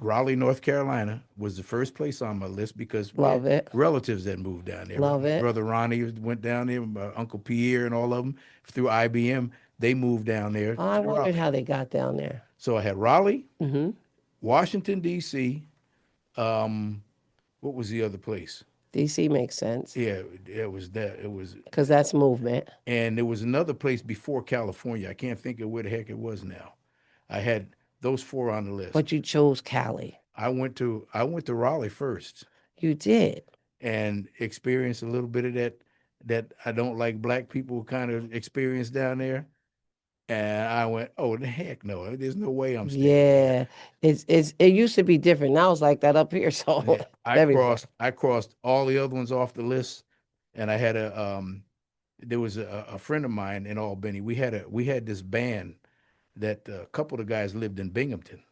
B: Raleigh, North Carolina, was the first place on my list because we had
A: Love it.
B: relatives that moved down there.
A: Love
B: My
A: it.
B: brother Ronnie went down there. My Uncle Pierre and all of them through IBM. They moved down there
A: Oh, I
B: to
A: wondered
B: Raleigh.
A: how they got down there.
B: So I had Raleigh,
A: Mm-hmm.
B: Washington D.C. What was the other place?
A: DC makes sense
B: Yeah, it was that. It was,
A: because that's movement.
B: and there was another place before California. I can't think of where the heck it was now. I had those four on the
A: But
B: list.
A: you chose Cali.
B: I went to Raleigh first
A: You did.
B: and experienced a little bit of that I don't like black people kind of experience down there. And I went, oh the heck no, there's no way I'm staying there.
A: Yeah. It used to be different. Now it's like that up here. So
B: Yeah, I
A: everywhere.
B: crossed I crossed all the other ones off the list, and I had there was a friend of mine in Albany. We had this band that a couple of the guys lived in Binghamton,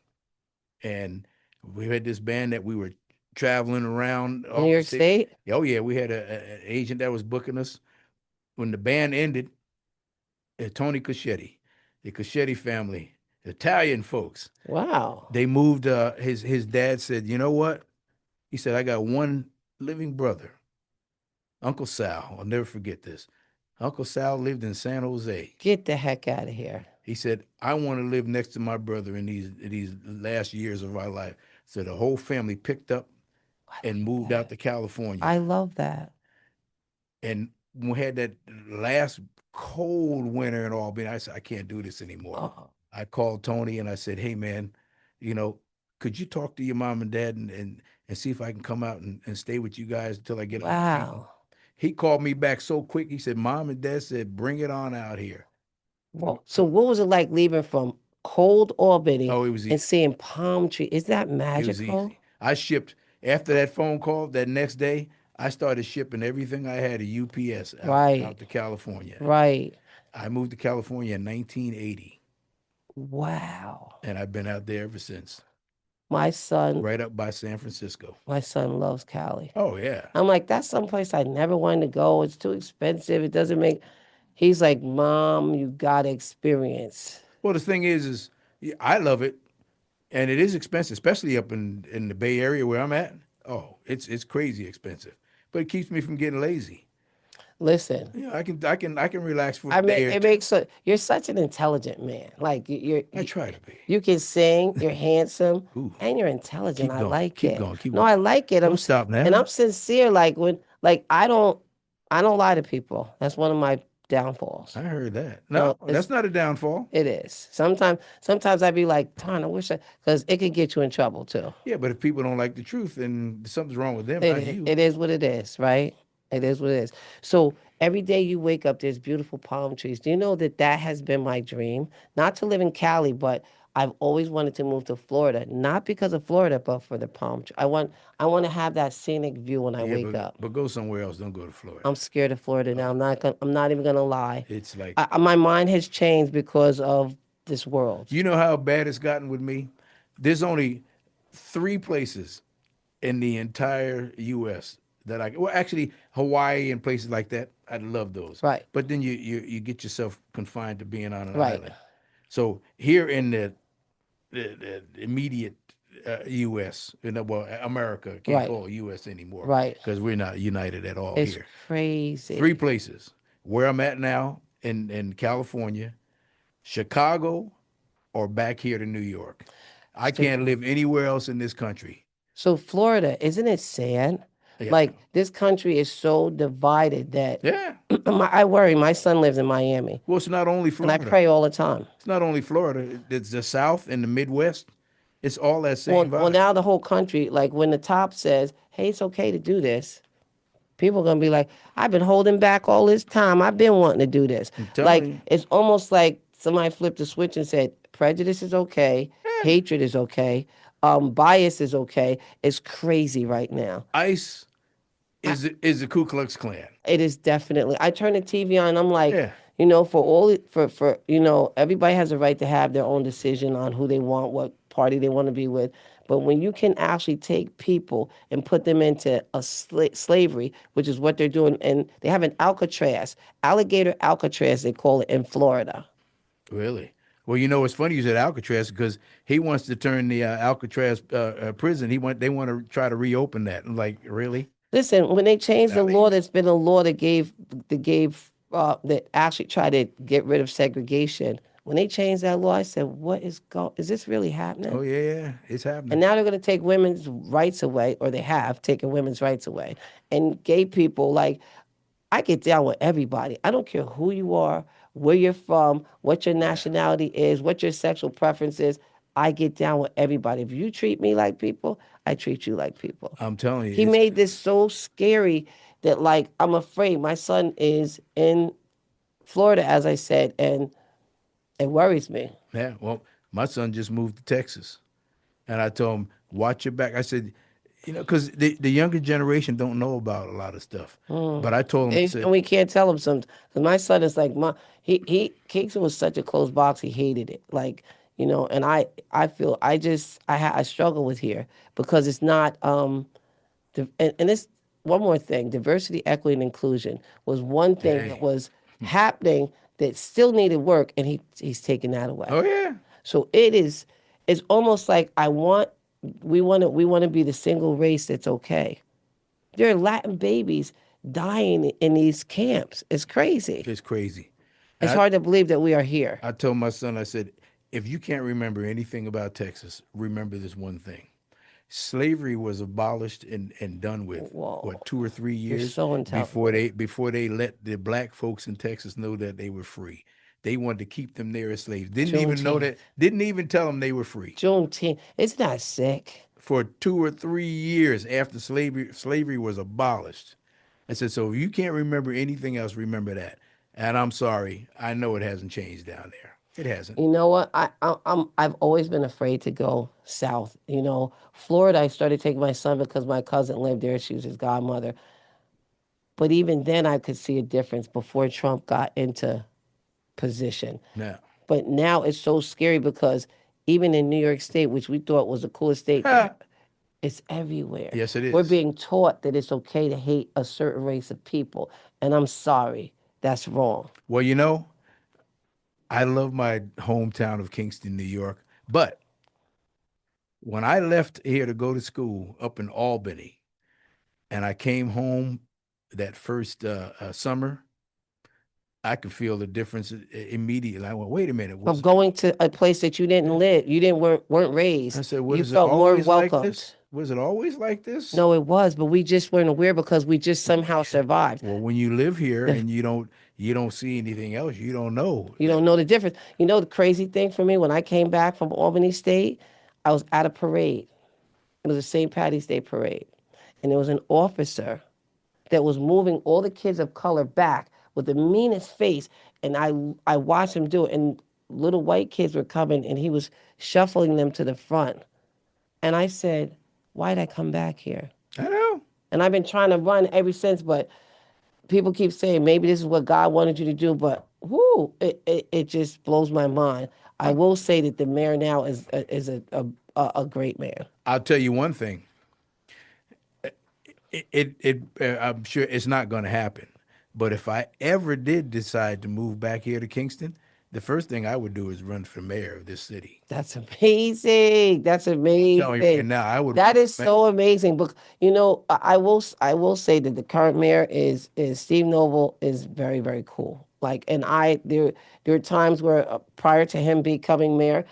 B: and we had this band that we were traveling around
A: New
B: all the
A: York
B: city.
A: State?
B: Oh yeah, we had an agent that was booking us. When the band ended, Tony Cuscetti, the Cuscetti family, Italian folks,
A: Wow.
B: they moved. His dad said, you know what? He said, I got one living brother, Uncle Sal. I'll never forget this. Uncle Sal lived in San Jose.
A: Get the heck out of here.
B: He said, I want to live next to my brother in these last years of our life. So the whole family picked up
A: I
B: and
A: like
B: moved out
A: that.
B: to California.
A: I love that.
B: And we had that last cold winter in Albany. I said, I can't do this anymore.
A: Oh,
B: I called Tony and I said, hey man, you know, could you talk to your mom and dad and see if I can come out and stay with you guys until I get on my feet?
A: wow.
B: He called me back so quick. He said, Mom and Dad said, bring it on out here.
A: Whoa. So what was it like leaving from cold Albany
B: Oh, it was
A: and seeing palm tree? Is that
B: it was
A: magical?
B: easy. I shipped after that phone call that next day. I started shipping everything I had to UPS out
A: Right.
B: to California.
A: Right.
B: I moved to California in 1980,
A: Wow.
B: and I've been out there ever since,
A: My son,
B: right up by San Francisco.
A: my son loves Cali.
B: Oh yeah.
A: I'm like, that's someplace I never wanted to go. It's too expensive. It doesn't make. He's like, Mom, you gotta experience.
B: Well, the thing is yeah, I love it, and it is expensive, especially up in the Bay Area where I'm at. Oh, it's crazy expensive, but it keeps me from getting lazy.
A: Listen,
B: You know, I can relax for a
A: I mean,
B: day or
A: it
B: two.
A: makes you're such an intelligent man. Like
B: I try to be.
A: you can sing, you're handsome,
B: Ooh,
A: and you're intelligent.
B: keep
A: I
B: going,
A: like
B: keep
A: it.
B: going, keep
A: No,
B: going.
A: I like it.
B: Don't stop
A: And
B: now.
A: I'm sincere. Like I don't lie to people. That's one of my downfalls.
B: I heard that. No,
A: No,
B: that's not a downfall.
A: it is. Sometimes I be like, darn, I wish because it could get you in trouble too.
B: Yeah, but if people don't like the truth, then something's wrong with them, not you.
A: It is what it is, right? It is what it is. So every day you wake up, there's beautiful palm trees. Do you know that that has been my dream? Not to live in Cali, but I've always wanted to move to Florida, not because of Florida, but for the palm tree. I want to have that scenic view when I
B: Yeah,
A: wake up.
B: but go somewhere else. Don't go to Florida.
A: I'm scared of Florida now. I'm not even gonna lie.
B: It's like
A: My mind has changed because of this world.
B: you know how bad it's gotten with me. There's only three places in the entire U.S. that well, actually Hawaii and places like that. I love those,
A: Right,
B: but then you get yourself confined to being on an
A: right,
B: island. So here in the immediate U.S., well, America can't
A: right,
B: call it U.S. anymore
A: right.
B: because we're not united at all
A: It's
B: here. Three
A: crazy.
B: places where I'm at now in California, Chicago, or back here to New York. I
A: So
B: can't live anywhere else in this country.
A: So Florida, isn't it sad?
B: Yeah,
A: Like this country is so divided that
B: yeah.
A: I worry. My son lives in Miami,
B: Well, it's not only
A: and I
B: Florida.
A: pray all the time.
B: It's not only Florida. It's the South and the Midwest. It's all that same
A: Well,
B: vibe.
A: now the whole country, like when the top says, "Hey, it's okay to do this," people are gonna be like, "I've been holding back all this time. I've been wanting to do this."
B: I'm telling
A: Like
B: you.
A: it's almost like somebody flipped a switch and said, "Prejudice is okay, hatred is okay, bias is okay." It's crazy right now.
B: ICE is the Ku Klux Klan.
A: It is definitely. I turn the TV on. I'm like,
B: Yeah.
A: for everybody has a right to have their own decision on who they want, what party they want to be with. But when you can actually take people and put them into a slavery, which is what they're doing, and they have an Alcatraz, alligator Alcatraz, they call it in Florida.
B: Really? Well, it's funny you said Alcatraz because he wants to turn the Alcatraz prison. They want to try to reopen that. I'm like, really?
A: Listen, when they changed the law,
B: Really?
A: there's been a law that that actually tried to get rid of segregation When they changed that law, I said, is this really happening?
B: Oh yeah, it's
A: And
B: happening.
A: now they're going to take women's rights away, or they have taken women's rights away. And gay people, like, I get down with everybody. I don't care who you are, where you're from, what your
B: Yeah,
A: nationality is, what your sexual preference is. I get down with everybody. If you treat me like people, I treat you like people.
B: I'm telling you,
A: He
B: it's
A: made this so scary that, like, I'm afraid. My son is in Florida, as I said, and it worries me.
B: yeah. Well, my son just moved to Texas, and I told him, watch your back. I said, because the younger generation don't know about a lot of stuff. But I told him, I
A: And
B: said,
A: we can't tell him some. Because my son is like, Kingston was such a closed box. He hated it. Like, and I feel, I struggle with here because it's not, and this, one more thing, diversity, equity, and inclusion was one thing that
B: hey,
A: was happening that still needed work, and he's taking that away.
B: oh yeah,
A: So it's almost like we want to be the single race that's okay. There are Latin babies dying in these camps. It's crazy.
B: it's crazy. And
A: It's hard to believe that we are here.
B: I told my son, I said, if you can't remember anything about Texas, remember this one thing. Slavery was abolished and done with
A: Whoa,
B: what 2 or 3 years
A: so intelligent.
B: before they let the black folks in Texas know that they were free. They wanted to keep them there as slaves. Didn't even know
A: Juneteenth.
B: that. Didn't even tell them they were free
A: Juneteenth. It's not sick.
B: for 2 or 3 years after slavery was abolished. I said, so if you can't remember anything else, remember that. And I'm sorry, I know it hasn't changed down there. It hasn't.
A: You know what? I've always been afraid to go south. Florida. I started taking my son because my cousin lived there. She was his godmother. But even then, I could see a difference before Trump got into position.
B: Now,
A: But now it's so scary because even in New York State, which we thought was the coolest state, it's everywhere.
B: yes, it
A: We're
B: is.
A: being taught that it's okay to hate a certain race of people. And I'm sorry, that's wrong.
B: Well, I love my hometown of Kingston, New York. But when I left here to go to school up in Albany, and I came home that first summer, I could feel the difference immediately. I went, wait a minute,
A: From
B: was
A: going to a place that you didn't live, you didn't weren't
B: I
A: raised,
B: said, what
A: you
B: is it
A: felt more
B: always like
A: welcomed.
B: this? Was it always like this?
A: No, it was, but we just weren't aware because we just somehow survived.
B: Well, when you live here
A: The
B: and you don't see anything else, you don't know.
A: You don't know the difference. The crazy thing for me, when I came back from Albany State, I was at a parade. It was a St. Patty's Day parade. And there was an officer that was moving all the kids of color back with the meanest face. And I watched him do it. And little white kids were coming and he was shuffling them to the front. And I said, why'd I come back here?
B: I know.
A: And I've been trying to run ever since, but people keep saying maybe this is what God wanted you to do, but it just blows my mind. I will say that the mayor now is a great man.
B: I'll tell you one thing. I'm sure it's not going to happen. But if I ever did decide to move back here to Kingston, the first thing I would do is run for mayor of this city.
A: That's amazing. That's
B: Telling you right
A: amazing.
B: now, I would.
A: That is so amazing. But I will say that the current mayor is Steve Noble is very very cool. Like, and there are times where prior to him becoming mayor,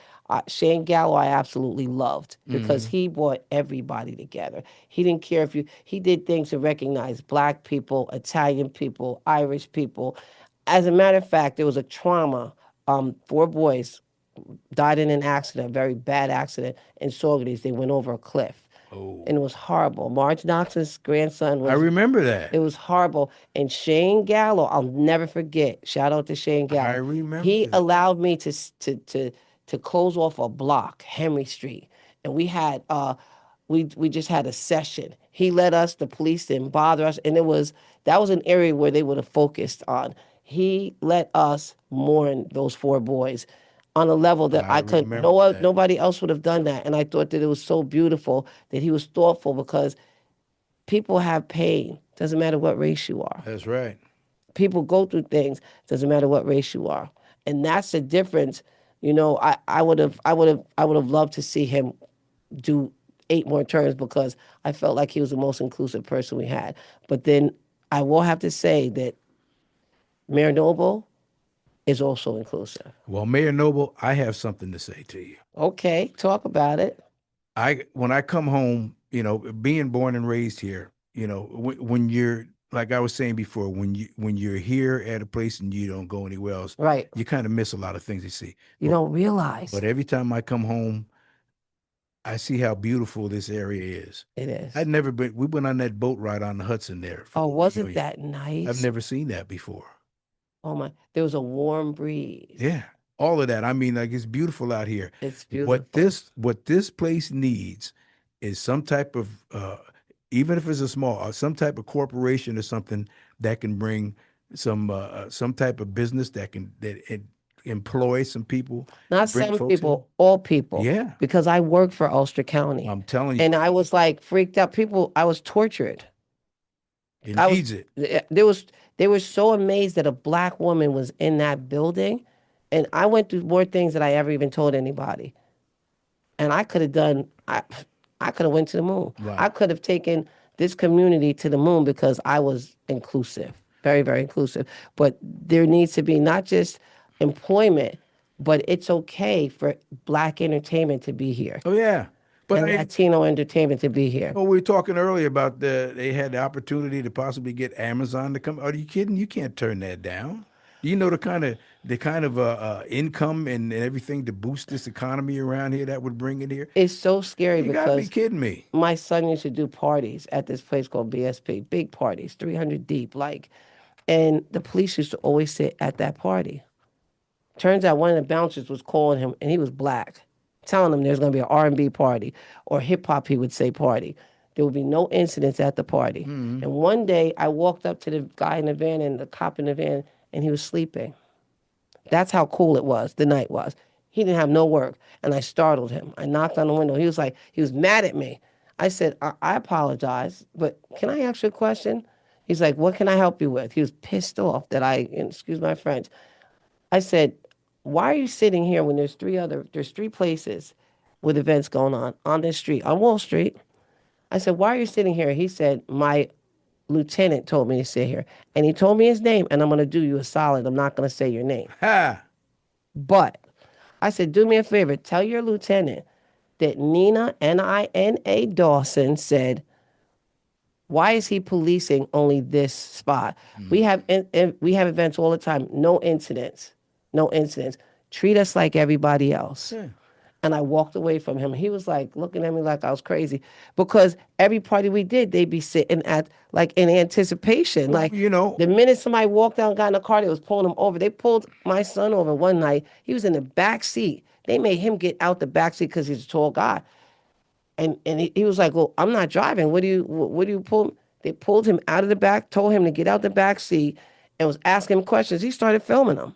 A: Shane Gallo I absolutely loved because he brought everybody together. He didn't care if he did things to recognize black people, Italian people, Irish people. As a matter of fact, there was a trauma. 4 boys died in an accident, a very bad accident in Saugerties. They went over a cliff.
B: Oh,
A: And it was horrible. Marge Knox's grandson
B: I
A: was,
B: remember
A: it
B: that.
A: was horrible. And Shane Gallo, I'll never forget. Shout out to Shane
B: I
A: Gallo.
B: remember
A: He
B: that.
A: allowed me to close off a block, Henry Street. And we just had a session. He let us, the police didn't bother us. And that was an area where they would have focused on. He let us mourn those 4 boys on a level that
B: I
A: I couldn't.
B: remember that.
A: Nobody else would have done that, and I thought that it was so beautiful that he was thoughtful because people have pain. Doesn't matter what race you are.
B: That's right.
A: People go through things. Doesn't matter what race you are, and that's the difference. I would have loved to see him do 8 more terms because I felt like he was the most inclusive person we had. But then I will have to say that Mayor Noble is also inclusive.
B: Well, Mayor Noble, I have something to say to you.
A: Okay, talk about it.
B: When I come home, being born and raised here, when you're like I was saying before, when you're here at a place and you don't go anywhere else,
A: Right.
B: you kind of miss a lot of things you see.
A: You don't realize
B: But every time I come home, I see how beautiful this area is.
A: it is.
B: I'd never been. We went on that boat ride on the Hudson there.
A: Oh, wasn't
B: Yeah,
A: that
B: I've
A: nice?
B: never seen that before.
A: Oh my, there was a warm breeze.
B: Yeah, all of that. I mean, like it's beautiful out here.
A: It's
B: What
A: beautiful.
B: this place needs is some type of, even if it's a small, some type of corporation or something that can bring some type of business that it employ some people,
A: Not
B: bring
A: some
B: folks in.
A: people, all people.
B: Yeah,
A: Because I worked for Ulster County.
B: I'm telling you,
A: And I was like freaked out. People, I was tortured.
B: it
A: I was
B: needs it.
A: there was they were so amazed that a black woman was in that building. And I went through more things than I ever even told anybody. And I could have done I could have went to the moon. I
B: Wow.
A: could have taken this community to the moon because I was inclusive, very, very inclusive. But there needs to be not just employment, but it's okay for black entertainment to be here
B: Oh yeah, but
A: and Latino entertainment to be here.
B: we were talking earlier about they had the opportunity to possibly get Amazon to come. Are you kidding? You can't turn that down. You know the kind of income and everything to boost this economy around here that would bring it here.
A: It's so scary
B: You got to be
A: because
B: kidding me.
A: my son used to do parties at this place called BSP, big parties, 300 deep, like, and the police used to always sit at that party. Turns out one of the bouncers was calling him, and he was black, telling him there's going to be an R&B party or hip hop, he would say party. There would be no incidents at the party. And one day I walked up to the guy in the van and the cop in the van, and he was sleeping. That's how cool it was, the night was. He didn't have no work. And I startled him. I knocked on the window. He was mad at me. I said, I apologize, but can I ask you a question? He's like, what can I help you with? He was pissed off that excuse my French. I said, why are you sitting here when there's three places with events going on this street, on Wall Street? I said, why are you sitting here? He said, my lieutenant told me to sit here. And he told me his name, and I'm going to do you a solid. I'm not going to say your name.
B: Ha!
A: But I said, do me a favor, tell your lieutenant that Nina Dawson said, why is he policing only this spot? We have events all the time, no incidents, no incidents. Treat us like everybody else.
B: Yeah.
A: And I walked away from him. He was like looking at me like I was crazy because every party we did, they'd be sitting at like in anticipation.
B: Well,
A: Like the minute somebody walked out and got in a car, they was pulling him over. They pulled my son over one night. He was in the back seat. They made him get out the back seat because he's a tall guy. And he was like, well, I'm not driving. What do you pull? They pulled him out of the back, told him to get out the back seat, and was asking him questions. He started filming them.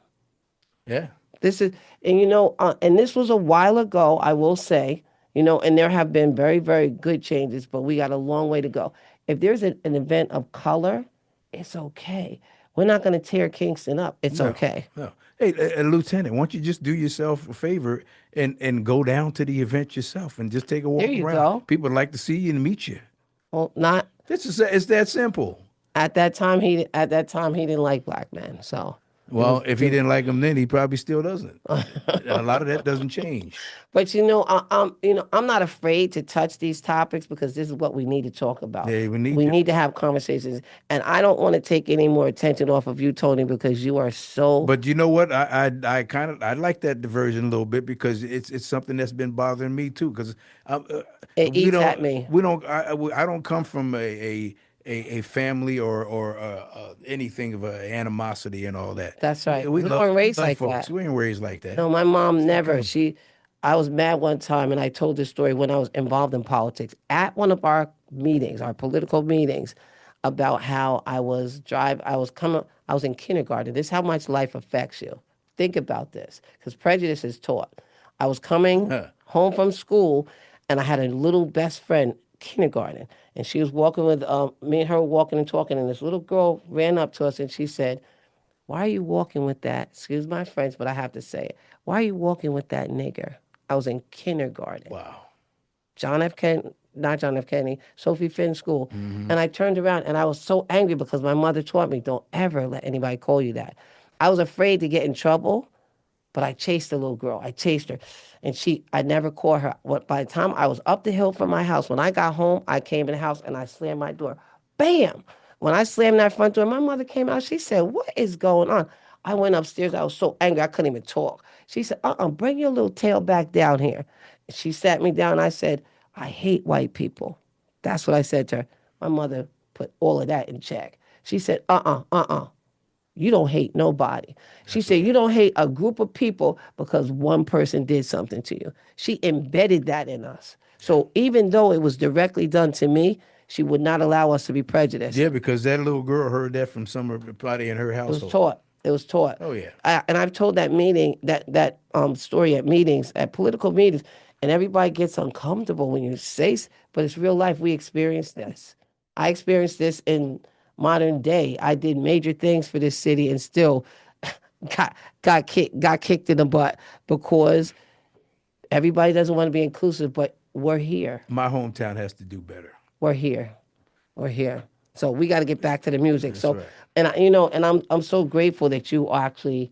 B: Yeah.
A: This is, and this was a while ago, I will say, and there have been very, very good changes, but we got a long way to go. If there's an event of color, it's okay. We're not going to tear Kingston up. It's okay.
B: No. Hey, Lieutenant, why don't you just do yourself a favor and go down to the event yourself and just take a walk
A: There you
B: around.
A: go.
B: People would like to see you and meet you.
A: Well, not
B: It's that simple.
A: at that time. He didn't like black men. So,
B: Well, if he didn't like him then, he probably still doesn't. A lot of that doesn't change.
A: but I'm not afraid to touch these topics because this is what we need to talk about.
B: Yeah, we
A: We
B: to.
A: need to have conversations, and I don't want to take any more attention off of you, Tony, because you are so.
B: But you know what? I like that diversion a little bit because it's something that's been bothering me too. Because
A: It eats at me.
B: I don't come from a family or anything of animosity and all that.
A: That's right.
B: We
A: We
B: love,
A: weren't raised
B: love
A: like
B: folks.
A: that.
B: We ain't raised like that.
A: No, my mom never. I was mad one time, and I told this story when I was involved in politics at one of our meetings, our political meetings, about how I was in kindergarten. This is how much life affects you. Think about this, because prejudice is taught. I was coming home from school, and I had a little best friend, kindergarten, and she was walking with me and her walking and talking, and this little girl ran up to us, and she said, why are you walking with that? Excuse my French, but I have to say it. Why are you walking with that nigger? I was in kindergarten.
B: Wow.
A: Not John F. Kennedy, Sophie Finn School. And I turned around and I was so angry because my mother taught me, don't ever let anybody call you that. I was afraid to get in trouble, but I chased the little girl. I chased her, and I never caught her. What by the time I was up the hill from my house, when I got home, I came in the house and I slammed my door. Bam! When I slammed that front door, my mother came out. She said, "What is going on?" I went upstairs. I was so angry I couldn't even talk. She said, bring your little tail back down here." She sat me down. I said, "I hate white people." That's what I said to her. My mother put all of that in check. She said, "You don't hate nobody." She said, "You don't hate a group of people because one person did something to you." She embedded that in us. So even though it was directly done to me, she would not allow us to be prejudiced.
B: Yeah, because that little girl heard that from somebody in her
A: It was
B: household.
A: taught. It was taught.
B: Oh yeah.
A: And I've told that story at meetings, at political meetings, and everybody gets uncomfortable when you say, but it's real life. We experience this. I experienced this in modern day. I did major things for this city and still got kicked in the butt because everybody doesn't want to be inclusive, but we're here.
B: My hometown has to do better.
A: We're here. We're here. So we got to get back to the music.
B: That's
A: So,
B: right.
A: and I'm so grateful that you actually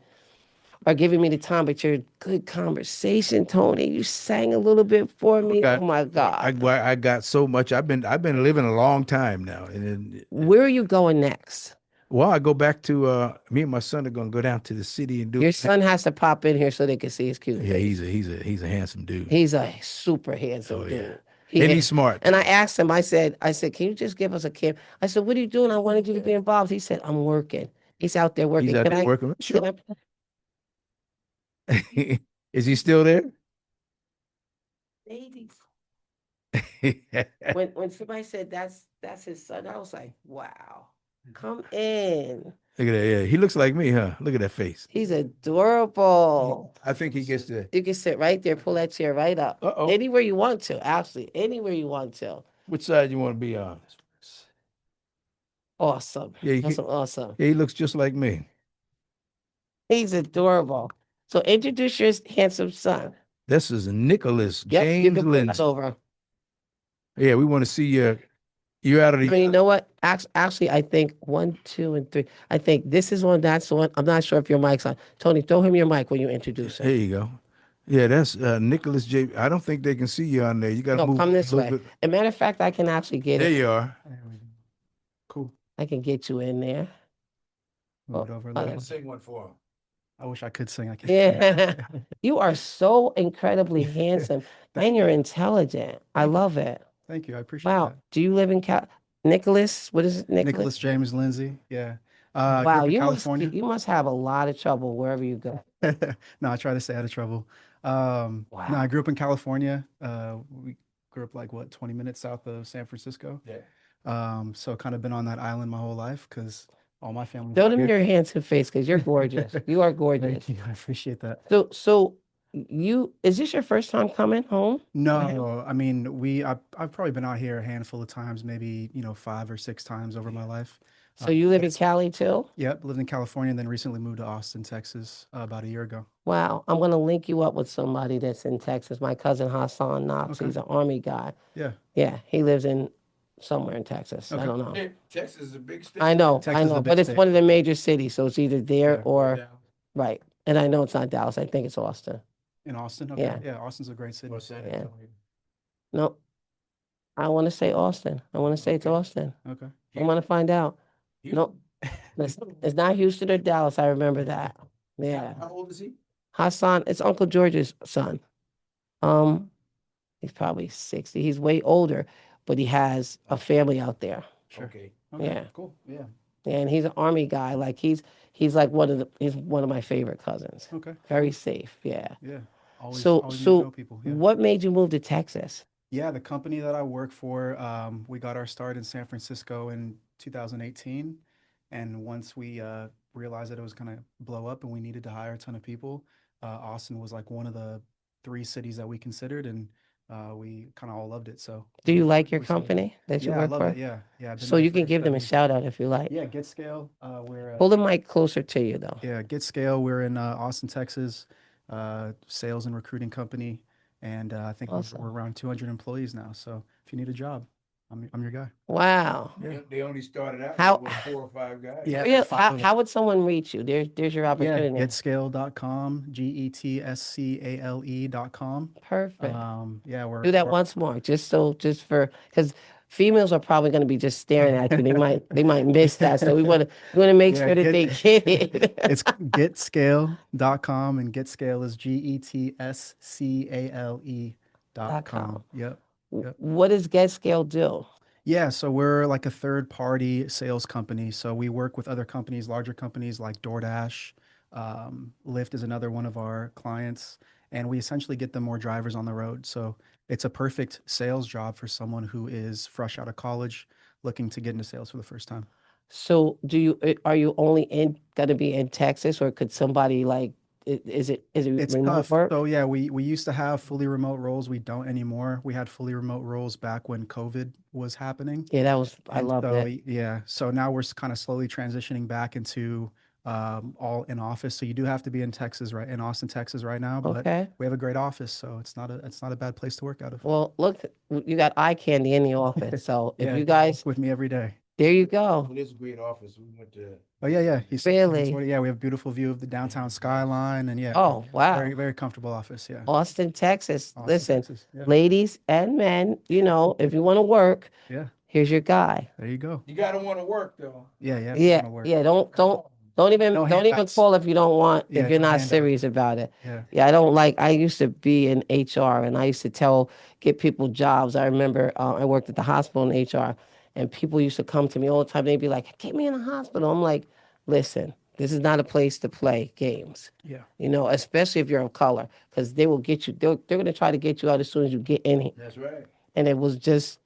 A: are giving me the time. But your good conversation, Tony. You sang a little bit for me. Oh my God.
B: I got so much. I've been living a long time now, and then,
A: Where are you going next?
B: well, I go back to me and my son are gonna go down to the city and do.
A: Your son has to pop in here so they can see his cute
B: Yeah,
A: face.
B: he's a handsome dude.
A: He's a super
B: Oh
A: handsome
B: yeah,
A: dude.
B: and
A: He
B: he's smart
A: and
B: too.
A: I asked him. I said, "Can you just give us a camp?" I said, "What are you doing? I wanted you to be involved." He said, "I'm working." He's out there
B: He's
A: working.
B: out
A: Can
B: there
A: I?
B: working.
A: Can
B: Sure.
A: I?
B: Is he still there?
A: Ladies.
B: Look
A: When somebody said that's his son, I was like, wow, come in.
B: at that. Yeah, he looks like me, huh? Look at that face.
A: He's adorable.
B: I think he gets the.
A: You can sit right there, pull that chair right up.
B: Uh-oh.
A: Anywhere you want to, actually, anywhere you want to.
B: Which side you want to be on?
A: Awesome.
B: Yeah,
A: Awesome, awesome.
B: yeah, he looks just like me.
A: He's adorable. So introduce your handsome son.
B: This is Nicholas
A: Yep, you
B: James
A: can pull that
B: Lindsay.
A: over.
B: Yeah, we want to see you out of
A: I
B: the.
A: mean, you know what? Actually, I think 1, 2, and 3. I think this is one, that's the one. I'm not sure if your mic's on. Tony, throw him your mic when you introduce him.
B: There you go. Yeah, that's Nicholas J. I don't think they can see you on there. You got to
A: No,
B: move
A: come
B: a
A: this
B: little
A: way.
B: bit.
A: As a matter of fact, I can actually get
B: There
A: it.
B: you are.
C: There we go. Cool.
A: I can get you in there.
C: Move
A: Oh,
C: it over a
A: uh,
C: little.
B: Sing one for him.
C: I wish I could sing. I can't.
A: yeah. You are so incredibly handsome and you're intelligent. I
C: Thank you.
A: love it.
C: Thank you. I appreciate
A: Wow.
C: that.
A: Do you live in Nicholas? What is it, Nicholas?
C: Nicholas James Lindsay. Yeah. I grew
A: Wow,
C: up in
A: you
C: California.
A: you must have a lot of trouble wherever you go.
C: No, I try to stay out of trouble. No, I
A: Wow.
C: grew up in California. We grew up like what, 20 minutes south of San Francisco.
B: Yeah.
C: So kind of been on that island my whole life because all my family's
A: Show
C: out
A: them
C: here.
A: your handsome face because you're gorgeous. You are gorgeous.
C: Thank you. I appreciate that.
A: So is this your first time coming home?
C: No, I mean, I've probably been out here a handful of times, maybe, 5 or 6 times over my life.
A: So you live in
C: Yes.
A: Cali too?
C: Yep, lived in California and then recently moved to Austin, Texas, about a year ago.
A: Wow. I'm gonna link you up with somebody that's in Texas. My cousin Hassan Knox.
C: Okay.
A: He's an army guy.
C: Yeah.
A: Yeah, he lives in somewhere in Texas. I
C: Okay.
A: don't know.
B: Yeah, Texas is a big state.
A: I know,
C: Texas is a big
A: but it's
C: state.
A: one of the major cities, so it's either there
C: Yeah.
A: or
B: Yeah.
A: right. And I know it's not Dallas. I think it's Austin.
C: In Austin? Okay.
A: Yeah.
C: Yeah, Austin's a great city.
B: Or San
A: Yeah.
B: Antonio.
A: No, I want to say Austin. I want to say it's
B: Okay.
A: Austin.
C: Okay.
A: I want to find out. No, it's not Houston or Dallas. I remember that. Yeah,
B: How old is he?
A: Hassan. It's Uncle George's son. Um, he's probably 60. He's way older, but he has a family out there.
C: Sure.
B: Okay.
C: Okay.
A: Yeah.
C: Cool. Yeah.
A: And he's an army guy. Like he's like he's one of my favorite cousins.
C: Okay.
A: Very safe. Yeah.
C: Yeah. Always
A: So
C: always need to know
A: so
C: people. Yeah.
A: what made you move to Texas?
C: Yeah, the company that I work for, we got our start in San Francisco in 2018. And once we realized that it was going to blow up and we needed to hire a ton of people, Austin was like one of the 3 cities that we considered, and we kind of all loved it. So
A: Do you like your
C: we settled.
A: company that you
C: Yeah, I
A: work
C: love
A: for?
C: it. Yeah, yeah. I've been
A: So
C: there
A: you
C: for
A: can give them a
C: 7 years.
A: shout out if you like.
C: Yeah, Get Scale. We're
A: Hold the mic closer to you though.
C: yeah, Get Scale. We're in Austin, Texas, sales and recruiting company, and I think we're
A: Awesome.
C: around 200 employees now. So if you need a job, I'm your guy.
A: Wow.
B: They only started out
A: How-
B: with 4 or 5 guys.
C: Yeah.
A: Yeah,
C: five
A: how,
C: of us.
A: how would someone reach you? There's your
C: Yeah,
A: opportunity.
C: getscale.com, getscale.com.
A: Perfect.
C: Yeah,
A: Do that once more, just for because females are probably going to be just staring at you. They might miss that. So we want to make
C: Yeah,
A: sure that they get it.
C: it's getscale.com, and getscale is getscale.com.
A: .com.
C: Yep. Yep.
A: What does Get Scale do?
C: Yeah, so we're like a third party sales company. So we work with other companies, larger companies like DoorDash. Lyft is another one of our clients, and we essentially get them more drivers on the road. So it's a perfect sales job for someone who is fresh out of college looking to get into sales for the first time.
A: So are you only going to be in Texas, or could somebody like is it
C: It's
A: remote
C: tough.
A: work?
C: So yeah, we used to have fully remote roles. We don't anymore. We had fully remote roles back when COVID was happening.
A: Yeah, I
C: And
A: loved
C: so,
A: it.
C: yeah, so now we're kind of slowly transitioning back into all in office. So you do have to be in Texas, right, in Austin, Texas, right now. But
A: Okay.
C: we have a great office, so it's not a bad place to work out of.
A: Well, look, you got eye candy in the office. So if
C: Yeah,
A: you
C: you
A: guys,
C: work with me every day.
A: there you go.
B: Well, this is a great office. We went to.
C: Oh yeah, yeah.
A: Really?
C: Yeah, we have a beautiful view of the downtown skyline, and yeah,
A: Oh,
C: very
A: wow.
C: very comfortable office. Yeah,
A: Austin, Texas.
C: Austin,
A: Listen,
C: Texas. Yeah,
A: ladies and men, if you want to work,
C: yeah.
A: here's your guy.
C: There you go.
B: You gotta want to work though.
C: Yeah, yeah.
A: Yeah,
C: Want to work.
A: yeah. Don't even
C: No
A: don't even
C: handouts.
A: call if you don't want if
C: Yeah,
A: you're
C: no
A: not
C: handouts.
A: serious about it.
C: Yeah.
A: Yeah, I don't like. I used to be in HR and I used to get people jobs. I remember I worked at the hospital in HR, and people used to come to me all the time. They'd be like, "Get me in the hospital." I'm like, "Listen, this is not a place to play games."
C: Yeah.
A: Especially if you're of color, because they will get you. They're going to try to get you out as soon as you get in here.
B: That's right.
A: And it was just,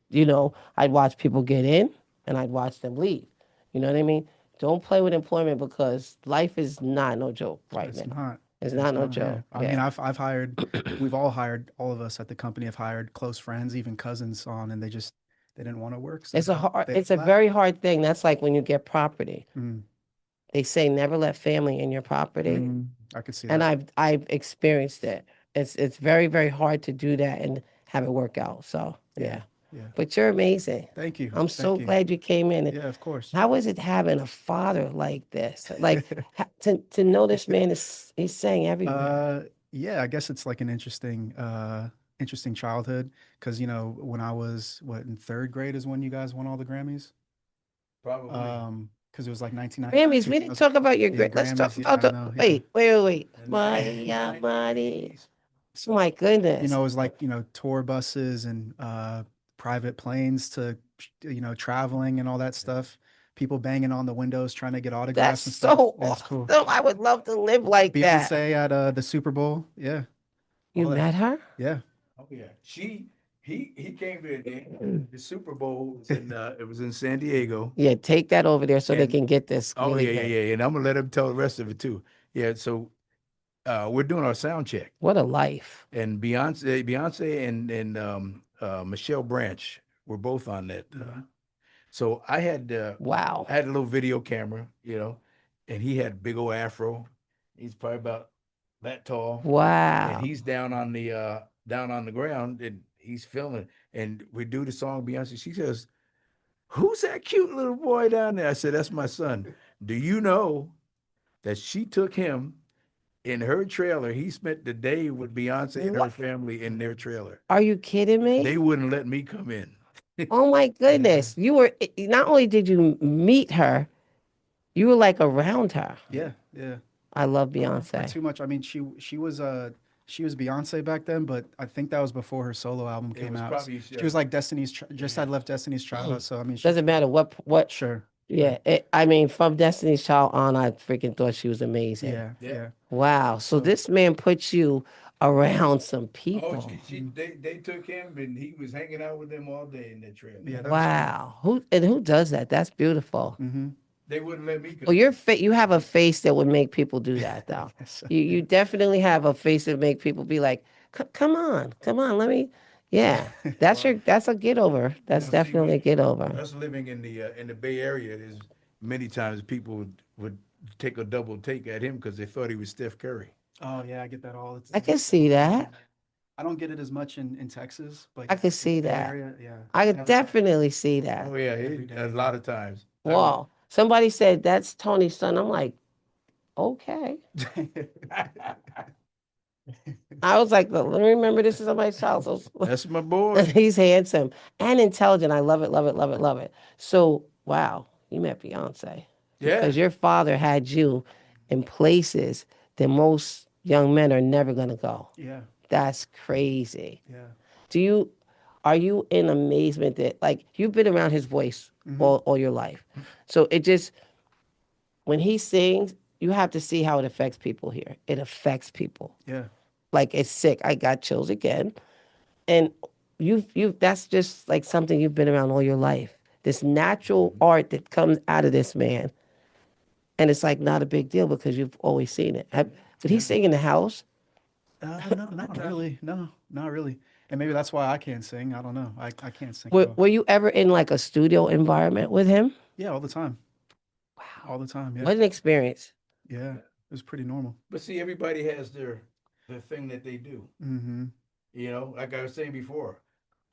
A: I'd watch people get in and I'd watch them leave. You know what I mean? Don't play with employment because life is not no joke right
C: It's
A: now.
C: not.
A: It's
C: It's
A: not no
C: not. Yeah.
A: joke.
C: I mean,
A: Yeah.
C: I've hired. We've all hired. All of us at the company have hired close friends, even cousins on, and they didn't want to work. So
A: It's a
C: left.
A: very hard thing. That's like when you get property.
C: Mm,
A: They say never let family in your property.
C: I could see
A: And
C: that.
A: I've experienced it. It's very, very hard to do that and have it work out. So yeah.
C: Yeah.
A: But you're amazing.
C: Thank you.
A: I'm so
C: Thank you.
A: glad you came in.
C: Yeah, of course.
A: How is it having a father like this? Like to know this man he's saying everywhere.
C: Yeah, I guess it's like an interesting childhood because when I was in third grade is when you guys won all the Grammys.
B: Probably.
C: Because it was like 1990.
A: Grammys, we didn't talk about your
C: Yeah,
A: great. Let's talk
C: Grammys. Yeah,
A: about
C: I
A: the
C: know. Yeah.
A: wait. Money, money. Oh my goodness.
C: It was like tour buses and private planes to traveling and all that stuff. People banging on the windows trying to get autographs
A: That's
C: and stuff.
A: so
C: It's
A: awesome.
C: cool.
A: I would love to live like that.
C: Beyonce at the Super Bowl. Yeah,
A: You
C: all that.
A: met her?
C: Yeah.
B: Oh yeah. He came to the Super Bowl. It was in San Diego.
A: Yeah, take that over there so they
B: And-
A: can get this.
B: Oh
A: really
B: yeah,
A: good.
B: yeah. And I'm gonna let him tell the rest of it too. Yeah. So we're doing our sound check,
A: What a life.
B: and Beyonce and Michelle Branch were both on that. So
A: Wow.
B: I had a little video camera, and he had a big old afro. He's probably about that tall.
A: Wow.
B: And he's down on the ground and he's filming. And we do the song Beyonce. She says, "Who's that cute little boy down there?" I said, "That's my son." Do you know that she took him in her trailer? He spent the day with Beyonce and her
A: What?
B: family in their trailer.
A: Are you kidding me?
B: They wouldn't let me come in.
A: Oh my goodness. You were not only did you meet her, you were like around her.
C: Yeah. Yeah.
A: I love
C: Not
A: Beyonce.
C: too much. I mean, she was Beyonce back then, but I think that was before her solo album came
B: was
C: out.
B: probably-
C: She was like just had left Destiny's Child, so I mean,
A: Doesn't matter what.
C: sure.
A: Yeah, I mean, from Destiny's Child on, I freaking thought she was amazing.
C: Yeah,
B: Yeah.
C: yeah.
A: Wow. So this man puts you around some people.
B: They took him and he was hanging out with them all day in that trailer.
C: Yeah, that was
A: Wow. Who does that? That's beautiful.
B: They wouldn't let me come.
A: Well, you have a face that would make people do that, though.
C: Yes.
A: You definitely have a face that make people be like, come on, let me. Yeah, that's a get over. That's
B: see,
A: definitely a get over.
B: Us living in the Bay Area, there's many times people would take a double take at him because they thought he was Steph Curry.
C: Oh yeah, I get that all the
A: I
C: time.
A: can see that.
C: I don't get it as much in Texas, but
A: I could see
C: Bay
A: that.
C: Area, yeah.
A: I could definitely see that.
B: Oh yeah,
C: Every
B: a
C: day.
B: lot of times.
A: Wow. Somebody said that's Tony's son. I'm like, okay. I was like, let me remember this is somebody's child. So
B: That's my boy.
A: he's handsome and intelligent. I love it, love it, love it, love it. So, wow, you met Beyonce
B: Yeah.
A: because your father had you in places that most young men are never going to go.
C: Yeah,
A: That's crazy.
C: yeah.
A: Are you in amazement that, like, you've been around his voice all your life? So it just, when he sings, you have to see how it affects people here. It affects people.
C: Yeah.
A: Like, it's sick. I got chills again. And that's just like something you've been around all your life. This natural art that comes out of this man. And it's like not a big deal because you've always seen it. Did he sing in the house?
C: No, not really. No, not really. And maybe that's why I can't sing. I don't know. I can't sing
A: Were,
C: well.
A: were you ever in like a studio environment with him?
C: Yeah, all the time.
A: Wow.
C: All the time. Yeah.
A: What an experience.
C: Yeah. It was pretty normal.
B: But see, everybody has their thing that they do.
C: Mm-hmm.
B: You know, like I was saying before,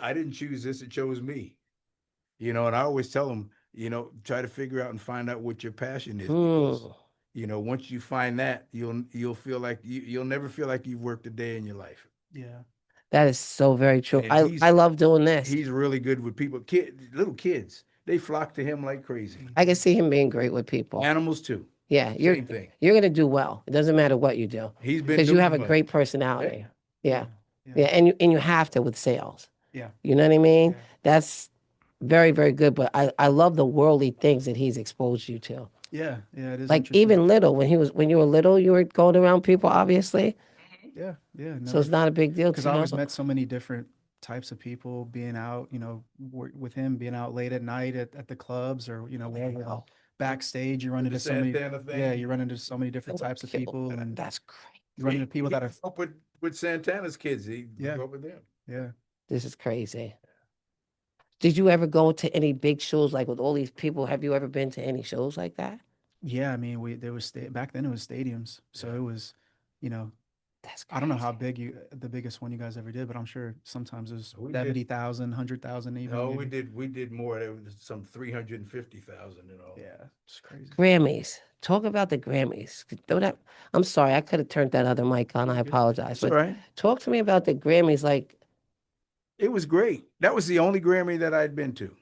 B: I didn't choose this; it chose me. You know, and I always tell them, you know, try to figure out and find out what your passion is, because
A: Hmm.
B: you know, once you find that, you'll feel like you'll never feel like you've worked a day in your life.
C: Yeah.
A: That is so very true.
B: And
A: I love doing this.
B: he's really good with people. Little kids, they flock to him like crazy.
A: I can see him being great with people.
B: Animals too.
A: Yeah,
B: Same thing.
A: you're gonna do well. It doesn't matter what you do
B: He's been
A: because you have a
B: doing well.
A: great personality. Yeah,
C: Yeah.
A: yeah, and you have to with sales.
C: Yeah.
A: You know what I mean?
C: Yeah.
A: That's very very good. But I love the worldly things that he's exposed you to.
C: Yeah. Yeah. It is
A: Like
C: interesting.
A: even little when you were little, you were going around people obviously.
C: Yeah. Yeah.
A: So it's not a big deal
C: Because
A: to
C: I
A: know.
C: always met so many different types of people being out, with him being out late at night at the clubs or, wherever.
A: Wow.
C: Backstage, you run
B: The
C: into so many,
B: Santana thing.
C: yeah, you run into so many different
A: That would
C: types of
A: kill.
C: people and
A: That's crazy.
C: you run into people that are,
B: grew up with Santana's kids. He
C: Yeah.
B: grew up with them.
C: yeah.
A: This is crazy. Did you ever go to any big shows like with all these people? Have you ever been to any shows like that?
C: Yeah. I mean, there was, back then it was stadiums. So it was, you know,
A: That's
C: I don't know how
A: crazy.
C: big the biggest one you guys ever did, but I'm sure sometimes it was
B: We did.
C: 70,000, 100,000 even.
B: No,
C: maybe.
B: we did more. There was some 350,000 and all.
C: Yeah. It's crazy.
A: Grammys. Talk about the Grammys. Throw that. I'm sorry, I could have turned that other mic on. I apologize.
B: It's all right.
A: Talk to me about the Grammys. Like,
B: It was great. That was the only Grammy that I'd been to.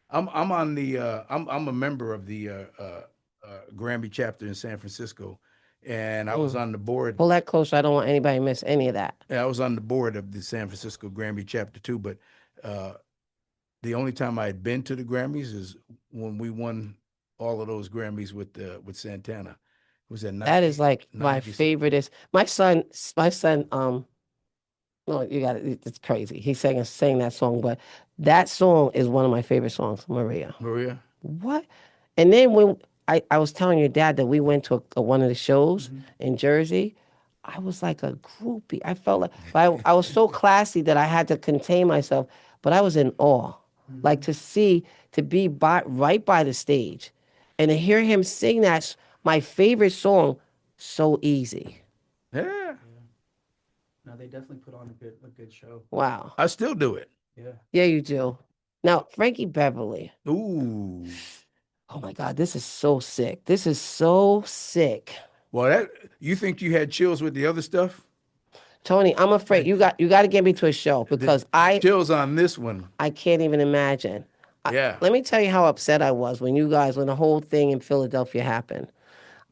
B: I'm on the I'm a member of the Grammy chapter in San Francisco, and I was on the board.
A: pull that closer. I don't want anybody to miss any of that.
B: I was on the board of the San Francisco Grammy chapter too. But uh, the only time I had been to the Grammys is when we won all of those Grammys with Santana. It was at
A: That is like my
B: 96.
A: favorite. Is my son. No, you got it. It's crazy. He sang that song, but that song is one of my favorite songs, Maria.
B: Maria.
A: What? And then when I was telling your dad that we went to one of the shows in Jersey, I was like a groupie. I felt like I was so classy that I had to contain myself, but I was in awe. Like to be right by the stage and to hear him sing my favorite song, So Easy.
B: Yeah,
C: No, they definitely put on a good show.
A: Wow.
B: I still do it.
C: Yeah.
A: Yeah, you do. Now, Frankie Beverly.
B: Ooh.
A: Oh my God, this is so sick. This is so sick.
B: Well, you think you had chills with the other stuff?
A: Tony, I'm afraid you got to get me to a show because
B: The chills on this one.
A: I can't even imagine.
B: Yeah.
A: Let me tell you how upset I was when the whole thing in Philadelphia happened.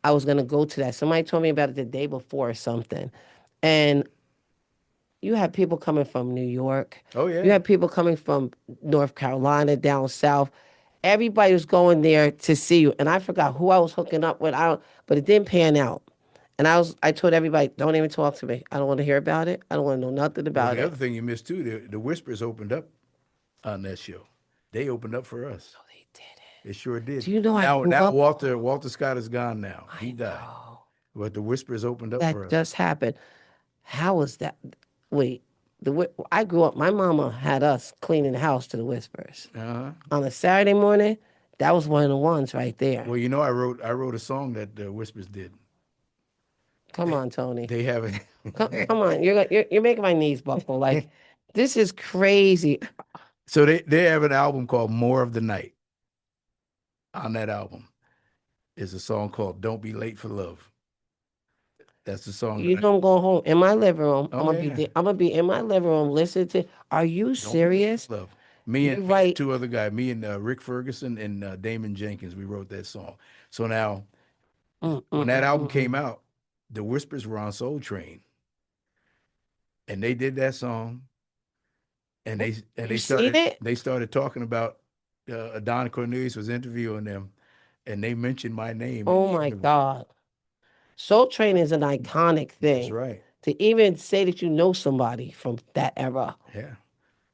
A: I was gonna go to that. Somebody told me about it the day before or something. And you had people coming from New York.
B: Oh, yeah.
A: You had people coming from North Carolina, down south. Everybody was going there to see you. And I forgot who I was hooking up with. But it didn't pan out. And I told everybody, don't even talk to me. I don't want to hear about it. I don't want to know nothing
B: Well,
A: about
B: the
A: it.
B: other thing you missed too, the Whispers opened up on that show. They opened up for us.
A: No, they didn't.
B: It sure did.
A: Do you know I
B: now,
A: grew
B: now
A: up?
B: Walter Scott is gone now. He died.
A: Oh,
B: But the Whispers opened up
A: that
B: for us.
A: just happened. How was that? Wait, I grew up. My mama had us cleaning the house to the Whispers
B: Uh-huh.
A: on a Saturday morning. That was one of the ones right there.
B: Well, you know, I wrote a song that the Whispers did.
A: Come on, Tony.
B: They have
A: Come on. You're making my knees buckle. Like, this is crazy.
B: So they have an album called More of the Night. On that album is a song called Don't Be Late for Love. That's the song.
A: You know I'm going home in my living room.
B: Oh,
A: I'm gonna be
B: yeah.
A: there. I'm gonna be in my living room listening to. Are you
B: Don't Be Late
A: serious?
B: for Love. Me
A: You're
B: and
A: right.
B: two other guys, me and Rick Ferguson and Damon Jenkins, we wrote that song. So now, when that album came out, the Whispers were on Soul Train, and they did that song, and
A: You seen it?
B: they started talking about Don Cornelius was interviewing them, and they mentioned my name in
A: Oh
B: the
A: my
B: interview.
A: God. Soul Train is an iconic
B: That's
A: thing.
B: right.
A: To even say that you know somebody from that era.
B: Yeah.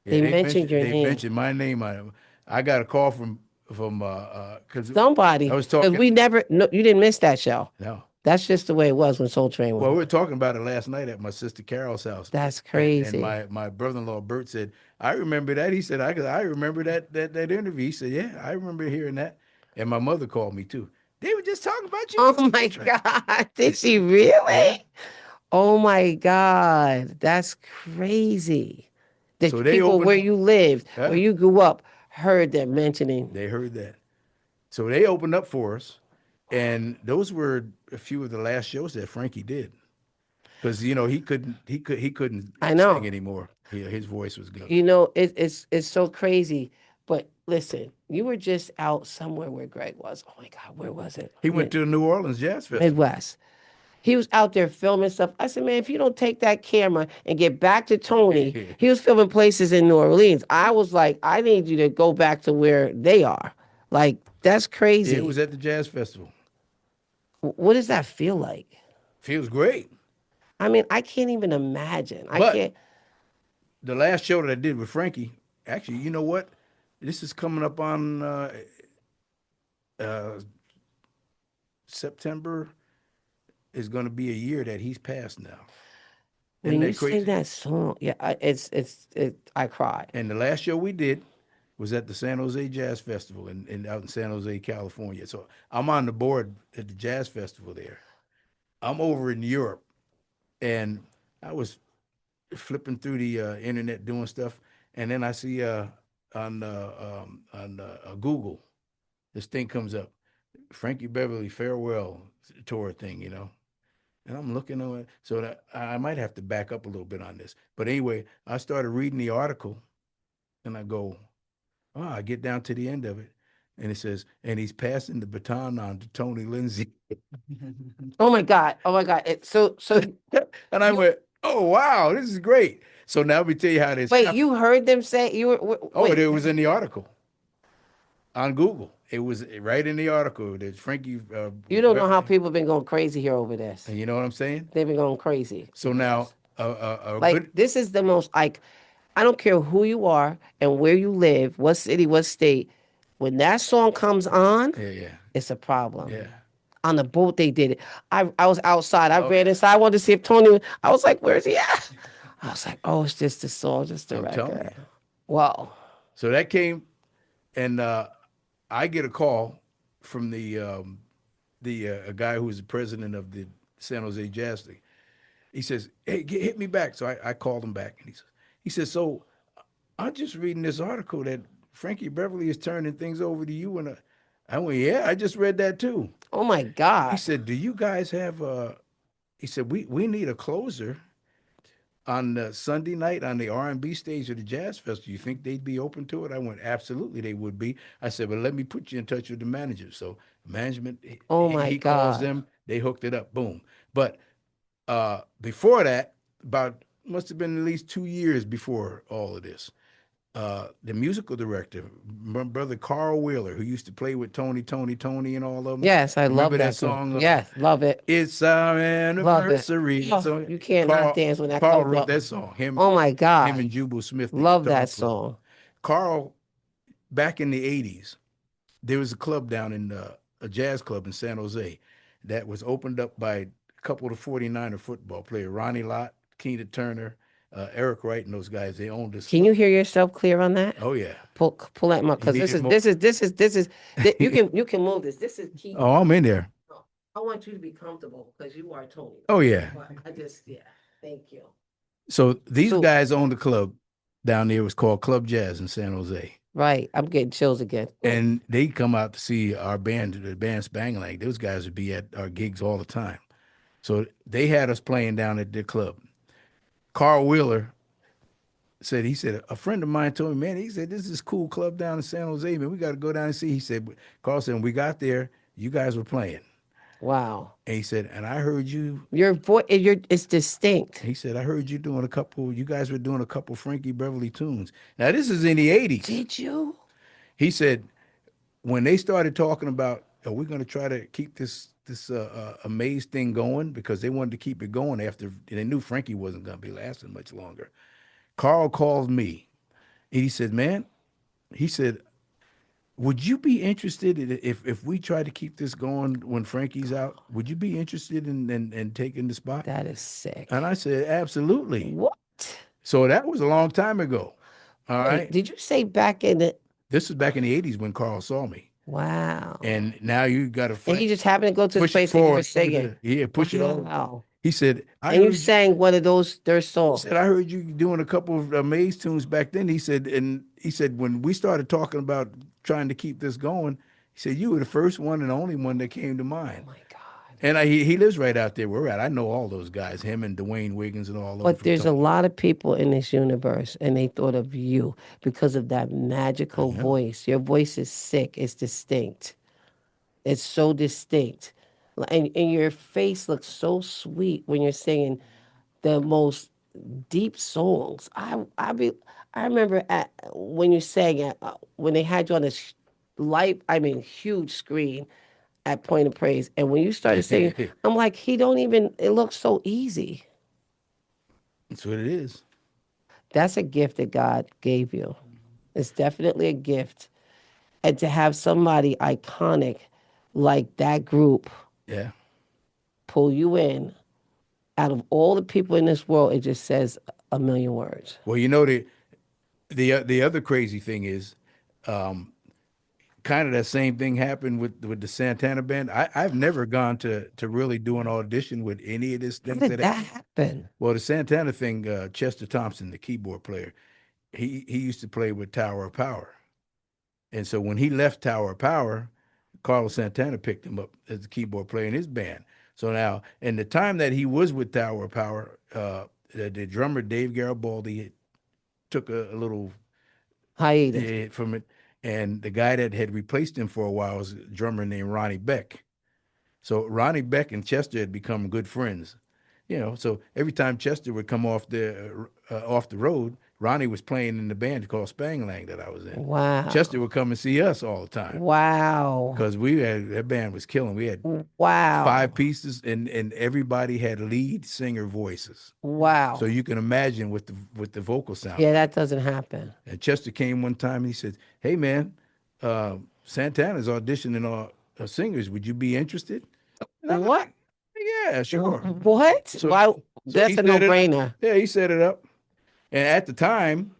A: They mentioned your
B: They
A: name.
B: mentioned my name on it. I got a call from because I
A: Somebody,
B: was
A: because
B: talking.
A: we never, no, you didn't miss that show.
B: No.
A: That's just the way it was when Soul Train
B: Well, we
A: was.
B: were talking about it last night at my sister Carol's house.
A: That's
B: And
A: crazy.
B: my brother-in-law Bert said, I remember that. He said, I remember that interview. He said, yeah, I remember hearing that. And my mother called me too. They were just talking about you.
A: Oh my God. Did she
B: Yeah.
A: really? Oh my God. That's crazy.
B: So
A: That
B: they
A: people where
B: opened.
A: you lived, where
B: Yeah,
A: you grew up, heard them mentioning.
B: they heard that. So they opened up for us, and those were a few of the last shows that Frankie did. Because he couldn't
A: I
B: sing
A: know.
B: anymore. His voice was gone.
A: You know, it's so crazy. But listen, you were just out somewhere where Greg was. Oh my God, where was it?
B: He went to the New Orleans Jazz Festival.
A: Midwest. He was out there filming stuff. I said, man, if you don't take that camera and get back to Tony, he was filming places in New Orleans. I was like, I need you to go back to where they are. Like, that's
B: Yeah,
A: crazy.
B: it was at the Jazz Festival.
A: What does that feel like?
B: Feels great.
A: I mean, I can't even imagine. I
B: But
A: can't.
B: the last show that I did with Frankie, actually, you know what? This is coming up on uh, September. Is going to be a year that he's passed now.
A: When
B: Isn't
A: you
B: that
A: sing
B: crazy?
A: that song, yeah, I cried.
B: And the last show we did was at the San Jose Jazz Festival out in San Jose, California. So I'm on the board at the Jazz Festival there. I'm over in Europe, and I was flipping through the internet doing stuff, and then I see on Google this thing comes up, Frankie Beverly farewell tour thing. And I'm looking on it, so that I might have to back up a little bit on this. But anyway, I started reading the article, and I go, oh, I get down to the end of it, and it says, and he's passing the baton on to Tony Lindsay.
A: Oh my God. Oh my God. So
B: And I went, oh, wow, this is great. So now let me tell you how this
A: wait,
B: happened.
A: you heard them say you were
B: Oh,
A: wait.
B: it was in the article on Google. It was right in the article that Frankie.
A: You don't know how people been going crazy here over this.
B: You know what I'm saying?
A: They've been going crazy.
B: So now, a
A: Like
B: good.
A: this is the most like I don't care who you are and where you live, what city, what state. When that song comes on,
B: Yeah.
A: it's a problem.
B: Yeah.
A: On the boat they did it. I was outside. I ran inside. I wanted to see if Tony. I was like, "Where's he at?" I was like, "Oh, it's just the song, just the
B: I'm telling
A: record."
B: you.
A: Wow.
B: So that came, and I get a call from the a guy who was the president of the San Jose Jazz League. He says, "Hey, hit me back." So I called him back, and he says, "So I'm just reading this article that Frankie Beverly is turning things over to you." And I went, "Yeah, I just read that too."
A: Oh my
B: He
A: God.
B: said, "Do you guys have?" He said, "We need a closer on the Sunday night on the R&B stage of the Jazz Festival. You think they'd be open to it?" I went, "Absolutely, they would be." I said, "But let me put you in touch with the manager." So management,
A: Oh my
B: he calls
A: God.
B: them. They hooked it up. Boom. But before that, about must have been at least 2 years before all of this. The musical director, my brother Carl Wheeler, who used to play with Tony, and all of them.
A: Yes, I love
B: Remember
A: that
B: that song?
A: Yes, love it.
B: It's our
A: Love it.
B: anniversary.
A: Oh,
B: So
A: you can't not dance when that
B: Carl
A: comes
B: wrote
A: up.
B: that song.
A: Oh my
B: Him
A: God.
B: and Jubal Smith, the
A: Love
B: guitar
A: that
B: player.
A: song.
B: Carl, back in the '80s, there was a club down in a jazz club in San Jose that was opened up by a couple of 49er football players, Ronnie Lott, Keena Turner, Eric Wright, and those guys. They owned this.
A: Can you hear yourself clear on that?
B: Oh yeah.
A: Pull that up
B: You
A: because
B: need
A: this
B: it
A: is
B: more?
A: this is this is this is you can move this. This is key.
B: Oh, I'm in there.
A: I want you to be comfortable because you are Tony.
B: Oh yeah.
A: But yeah, thank you.
B: So these
A: So,
B: guys owned the club down there. It was called Club Jazz in San Jose.
A: right, I'm getting chills again.
B: And they come out to see our band, the band Spangling. Those guys would be at our gigs all the time. So they had us playing down at their club. Carl Wheeler said, he said, a friend of mine told me, man, he said, this is cool club down in San Jose, man. We got to go down and see. He said, Carl said, when we got there, you guys were playing.
A: Wow.
B: And he said, and I heard you.
A: Your voice, it's distinct.
B: He said, I heard you doing you guys were doing a couple Frankie Beverly tunes. Now, this is in the 80s.
A: Did you?
B: He said, when they started talking about, are we going to try to keep this Amaze thing going? Because they wanted to keep it going after they knew Frankie wasn't going to be lasting much longer. Carl called me. And he said, man, he said, would you be interested if we try to keep this going when Frankie's out? Would you be interested in taking the spot?
A: That is sick.
B: And I said, absolutely.
A: What?
B: So that was a long time ago. All right.
A: Did you say back in the?
B: This was back in the 80s when Carl saw me.
A: Wow.
B: And now you got to.
A: And he just happened to go to the
B: push it
A: place and you were
B: forward.
A: singing.
B: Yeah, push it on.
A: Wow.
B: He said,
A: And you sang one of their songs.
B: He said, I heard you doing a couple of Amaze tunes back then. He said, when we started talking about trying to keep this going, he said, you were the first one and only one that came to mind.
A: Oh my God.
B: And he lives right out there where we're at. I know all those guys, him and Dwayne Wiggins and all those.
A: But there's a lot of people in this universe, and they thought of you because of that magical voice. Your voice is sick. It's distinct. It's so distinct. And your face looks so sweet when you're singing the most deep songs. I remember when you sang it when they had you on this huge screen at Point of Praise, and when you started singing, I'm like, he don't even. It looks so easy.
B: That's what it is.
A: That's a gift that God gave you. It's definitely a gift, and to have somebody iconic like that group,
B: yeah,
A: pull you in. Out of all the people in this world, it just says a million words.
B: Well, you know the other crazy thing is, kind of that same thing happened with the Santana band. I've never gone to really do an audition with any of this thing.
A: How did that happen?
B: Well, the Santana thing, Chester Thompson, the keyboard player, he used to play with Tower of Power, and so when he left Tower of Power, Carlos Santana picked him up as the keyboard player in his band. So now, in the time that he was with Tower of Power, the drummer Dave Garibaldi took a little
A: hiatus
B: from it, and the guy that had replaced him for a while was a drummer named Ronnie Beck. So Ronnie Beck and Chester had become good friends, So every time Chester would come off the road, Ronnie was playing in the band called Spangling that I was in.
A: Wow.
B: Chester would come and see us all the time.
A: Wow.
B: Because that band was killing. We had 5 pieces, and everybody had lead singer voices.
A: Wow.
B: So you can imagine what the vocal sound.
A: Yeah, that doesn't happen.
B: And Chester came one time and he said, "Hey man, Santana's auditioning singers. Would you be interested?"
A: What?
B: Like, yeah, sure.
A: What?
B: So,
A: Why? That's a no-brainer.
B: Yeah, he set it up. And at the time,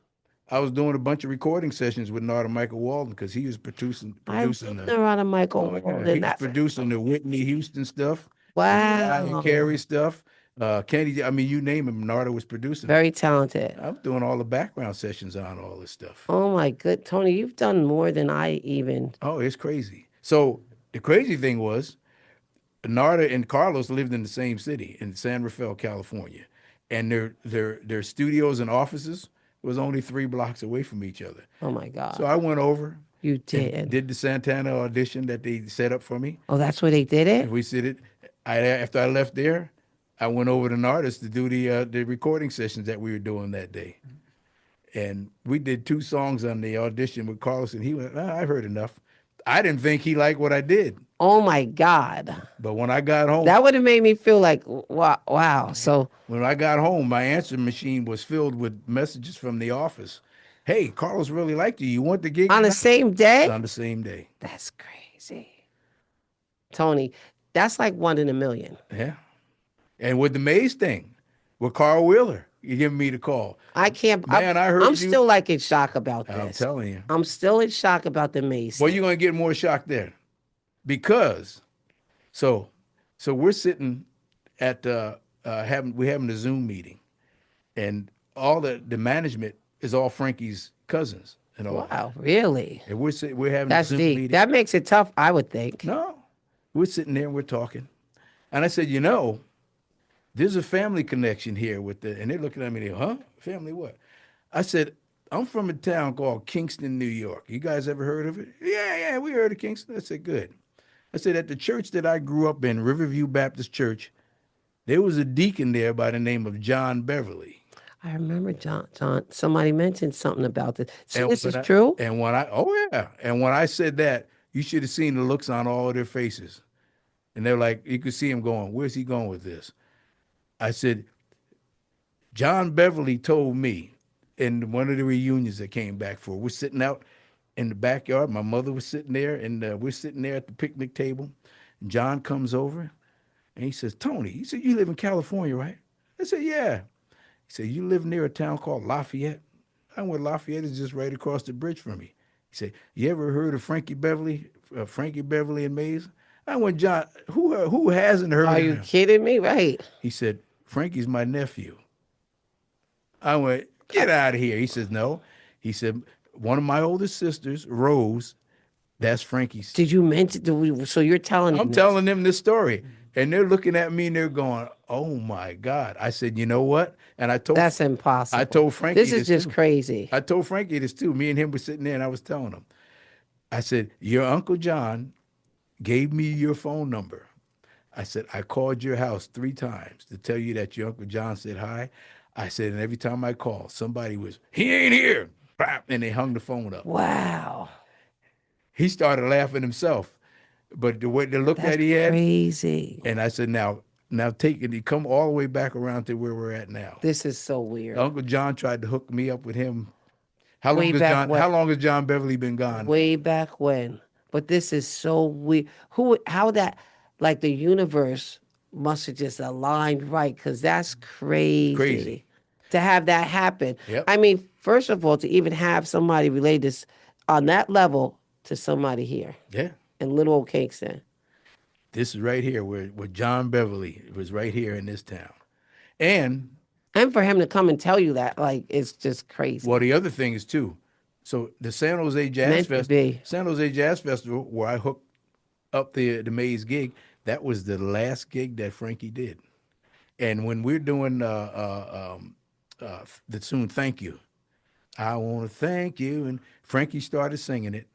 B: I was doing a bunch of recording sessions with Narada Michael Walden because he was producing
A: Narada Michael Walden.
B: He was producing the Whitney Houston stuff.
A: Wow.
B: And Carey stuff. Kenny, I mean, you name him, Narada was producing.
A: Very talented.
B: I'm doing all the background sessions on all this stuff.
A: Oh my good, Tony, you've done more than I even.
B: Oh, it's crazy. So the crazy thing was, Narada and Carlos lived in the same city in San Rafael, California, and their studios and offices was only 3 blocks away from each other.
A: Oh my God!
B: So I went over.
A: You did.
B: Did the Santana audition that they set up for me.
A: Oh, that's where they did it.
B: We did it. After I left there, I went over to Nardis to do the recording sessions that we were doing that day, and we did 2 songs on the audition with Carlos, and he went, "I've heard enough." I didn't think he liked what I did.
A: Oh my God!
B: But when I got home,
A: that would have made me feel like wow. So
B: when I got home, my answering machine was filled with messages from the office. Hey, Carlos really liked you. You want the gig?
A: On the same day?
B: On the same day.
A: That's crazy. Tony, that's like 1 in a million.
B: Yeah. And with the Maze thing, with Carl Wheeler, you giving me the call.
A: I can't.
B: Man, I heard
A: I'm
B: you.
A: still like in shock about this.
B: I'm telling you.
A: I'm still in shock about the Maze.
B: Well, you're going to get more shock there. Because, so So we're sitting at we're having a Zoom meeting, and all the management is all Frankie's cousins and all that.
A: Wow, really?
B: And we're having a
A: That's
B: Zoom
A: deep.
B: meeting.
A: That makes it tough, I would think.
B: No, we're sitting there and we're talking, and I said, there's a family connection here with the, and they're looking at me, huh? Family what? I said, I'm from a town called Kingston, New York. You guys ever heard of it? Yeah, we heard of Kingston. I said, good. I said, at the church that I grew up in, Riverview Baptist Church, there was a deacon there by the name of John Beverly.
A: I remember John. Somebody mentioned something about this. So
B: And
A: this is
B: when
A: true?
B: oh yeah. And when I said that, you should have seen the looks on all of their faces. And they're like, you could see him going, where's he going with this? I said, John Beverly told me in one of the reunions that came back for, we're sitting out in the backyard. My mother was sitting there, and we're sitting there at the picnic table. And John comes over, and he says, Tony, he said, you live in California, right? I said, yeah. He said, you live near a town called Lafayette? I went, Lafayette is just right across the bridge from me. He said, you ever heard of Frankie Beverly and Mays? I went, John, who hasn't heard
A: Are
B: of
A: you
B: him?
A: kidding me? Right.
B: He said, Frankie's my nephew. I went, get out of here. He says, no. He said, one of my oldest sisters, Rose, that's Frankie's.
A: Did you mention? So you're telling
B: I'm
A: him
B: telling them this story. And they're looking at me and they're going, oh my God. I said, you know what? And
A: that's impossible.
B: I told Frankie
A: this is just
B: too.
A: crazy.
B: I told Frankie this too. Me and him were sitting there and I was telling him. I said, your Uncle John gave me your phone number. I said, I called your house 3 times to tell you that your Uncle John said hi. I said, and every time I called, somebody was, he ain't here. And they hung the phone up.
A: Wow.
B: He started laughing himself. But the way the look
A: That's
B: that he had.
A: Crazy.
B: And I said, now take it. Come all the way back around to where we're at now.
A: This is so weird.
B: Uncle John tried to hook me up with him. How
A: Way back when.
B: How long has John Beverly been gone?
A: Way back when. But this is so weird. How that, like the universe must have just aligned right, because that's crazy. To have that happen.
B: Yep.
A: I mean, first of all, to even have somebody relate this on that level to somebody here.
B: Yeah.
A: In Little Old Kingston.
B: This is right here where John Beverly was, right here in this town. And
A: for him to come and tell you that, like, it's just crazy.
B: Well, the other thing is too, so the San Jose Jazz Festival, where I hooked up the Mays gig, that was the last gig that Frankie did. And when we're doing the tune "Thank You," I want to thank you, and Frankie started singing it,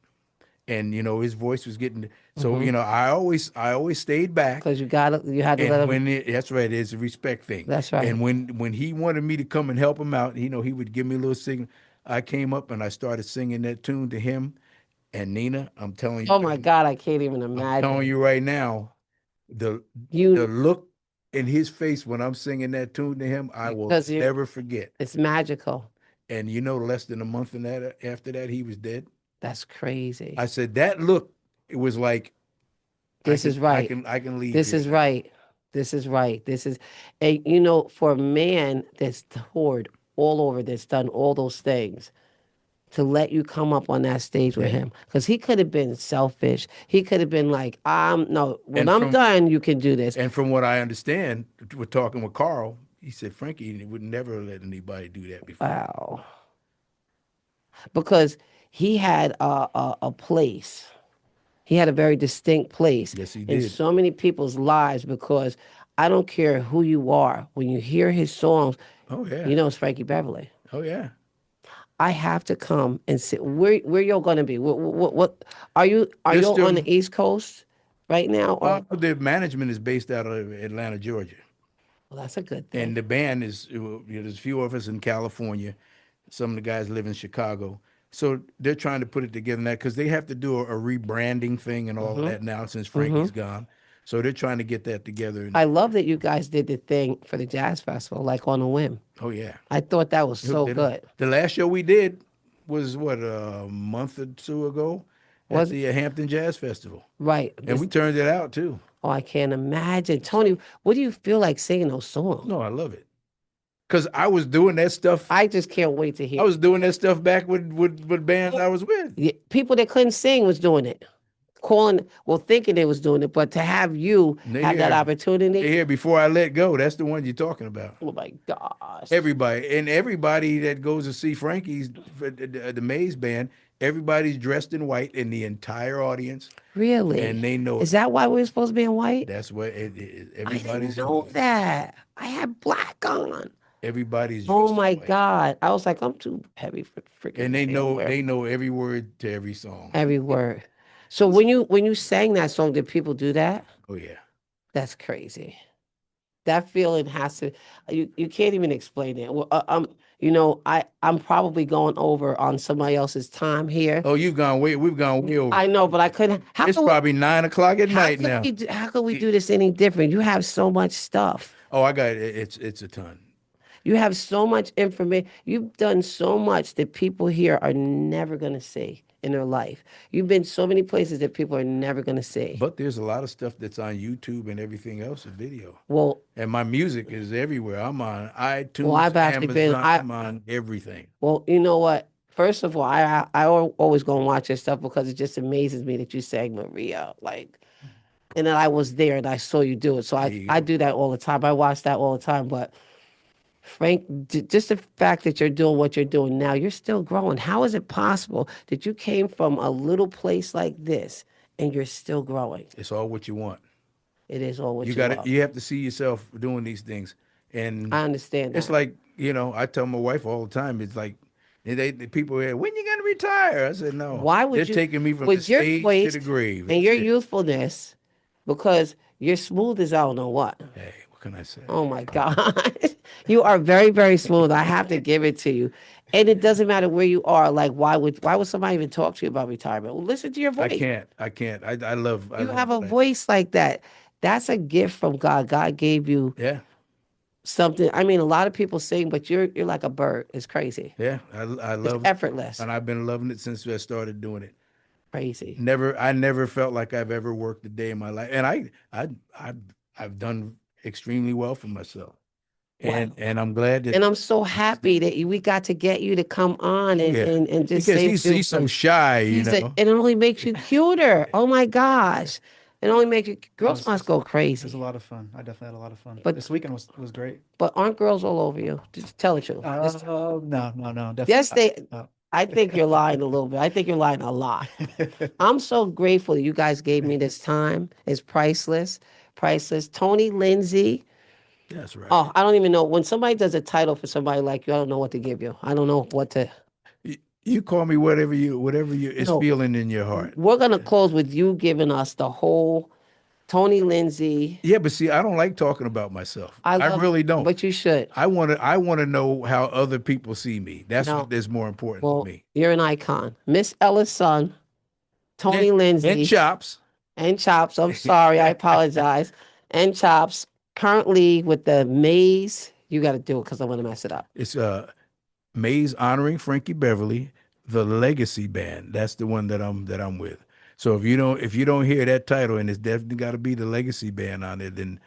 B: and his voice was getting. So I always stayed back
A: because you had to let him.
B: That's right, it's a respect thing.
A: That's right.
B: And when he wanted me to come and help him out, he would give me a little signal. I came up and I started singing that tune to him and Nina. I'm telling you.
A: Oh my God, I can't even imagine.
B: I'm telling you right now, the look in his face when I'm singing that tune to him, I will never forget.
A: It's magical.
B: And less than a month after that, he was dead.
A: That's crazy.
B: I said that look. It was like,
A: this is right.
B: I can leave.
A: This is right. This is right. This is, for a man that's toured all over, that's done all those things, to let you come up on that stage with him, because he could have been selfish. He could have been like, no, when I'm done, you can do this.
B: And from what I understand, we're talking with Carl. He said Frankie would never let anybody do that before.
A: Wow. Because he had a place. He had a very distinct place in so many people's lives, because I don't care who you are. When you hear his songs, it's Frankie Beverly.
B: Oh, yeah.
A: I have to come and sit. Where y'all going to be? What are you on the East Coast right now? Or?
B: The management is based out of Atlanta, Georgia.
A: Well, that's a good thing.
B: And the band is, there's a few of us in California. Some of the guys live in Chicago. So they're trying to put it together now, because they have to do a rebranding thing and all of that now since Frankie's gone. So they're trying to get that together.
A: I love that you guys did the thing for the Jazz Festival, like on a whim.
B: Oh, yeah.
A: I thought that was so good.
B: The last show we did was, a month or 2 ago at the Hampton Jazz Festival.
A: Right.
B: And we turned it out, too.
A: Oh, I can't imagine. Tony, what do you feel like singing those songs?
B: No, I love it. Because I was doing that stuff.
A: I just can't wait to hear.
B: I was doing that stuff back with bands I was with.
A: Yeah, people that couldn't sing was doing it. thinking they was doing it, but to have you
B: And they
A: have that
B: here,
A: opportunity.
B: they here before I let go. That's the one you're talking about.
A: Oh my gosh.
B: Everybody that goes to see Frankie's the Maze band, everybody's dressed in white in the entire audience,
A: Really?
B: and they know
A: Is
B: it.
A: that why we were supposed to be in white?
B: That's what
A: I didn't
B: everybody's in
A: know
B: white.
A: that. I had black on.
B: Everybody's
A: Oh
B: dressed in
A: my
B: white,
A: God. I was like, I'm too heavy for freaking
B: and
A: damn wear
B: they know every word to every song.
A: every word. So when you sang that song, did people do that?
B: Oh yeah.
A: That's crazy. That feeling has to, you can't even explain it. Well, I'm probably going over on somebody else's time here.
B: Oh, we've gone way over.
A: I know, but I couldn't.
B: It's probably 9 o'clock at night now.
A: How could we do this any different? You have so much stuff.
B: Oh, I got it. It's a ton.
A: You have so much information. You've done so much that people here are never going to see in their life. You've been so many places that people are never going to see.
B: But there's a lot of stuff that's on YouTube and everything else, a video.
A: Well,
B: And my music is everywhere. I'm on iTunes,
A: well, I've actually been.
B: Amazon. I'm on everything.
A: Well, you know what? First of all, always go and watch your stuff because it just amazes me that you sang Maria, like, and then I was there and I saw you do it. So I do that all the time. I watch that all the time. But Frank, just the fact that you're doing what you're doing now, you're still growing. How is it possible that you came from a little place like this and you're still growing?
B: It's all what you want.
A: It is all what
B: You
A: you
B: got
A: want.
B: You have to see yourself doing these things, and
A: I understand
B: it's
A: that.
B: like I tell my wife all the time. It's like the people here. When you gonna retire? I said no.
A: Why would
B: They're
A: you,
B: taking me from the
A: with your
B: stage to
A: voice
B: the grave.
A: and your youthfulness, because you're smooth as I don't know what.
B: Hey, what can I say?
A: Oh my God. You are very, very smooth. I have to give it to you. And it doesn't matter where you are. Like, why would somebody even talk to you about retirement? Well, listen to your voice.
B: I can't. I love.
A: You have a voice like that. That's a gift from God. God gave you
B: Yeah.
A: something. I mean, a lot of people sing, but you're like a bird. It's crazy.
B: Yeah. I
A: It's
B: love
A: effortless.
B: and I've been loving it since I started doing it.
A: Crazy.
B: I never felt like I've ever worked a day in my life, and I've done extremely well for myself, and I'm glad that.
A: And I'm so happy that we got to get you to come on and just
B: because
A: say
B: he's so shy,
A: and it only makes you cuter. Oh my gosh. It only makes you, girls must go
C: It was
A: crazy.
C: a lot of fun. I definitely had a lot of fun.
A: But-
C: This weekend was great.
A: But aren't girls all over you? Just tell the truth.
C: No, definitely.
A: Yes,
C: not.
A: I think you're lying a little bit. I think you're lying a lot. I'm so grateful that you guys gave me this time. It's priceless. Priceless. Tony Lindsay.
B: That's right.
A: Oh, I don't even know. When somebody does a title for somebody like you, I don't know what to give you. I don't know what to.
B: You call me whatever you is
A: No.
B: feeling in your heart.
A: We're going to close with you giving us the whole Tony Lindsay.
B: Yeah, but see, I don't like talking about myself. I
A: love-
B: really don't.
A: But you should.
B: I want to know how other people see me. That's
A: No.
B: what is more important
A: Well,
B: to me.
A: you're an icon. Miss Ella's son, Tony Lindsay.
B: And Chops.
A: And Chops. I'm sorry. I apologize. And Chops. Currently with the Maze. You got to do it because I want to mess it up.
B: It's Maze honoring Frankie Beverly, the Legacy Band. That's the one that I'm with. So if you don't hear that title, and it's definitely got to be the Legacy Band on it, then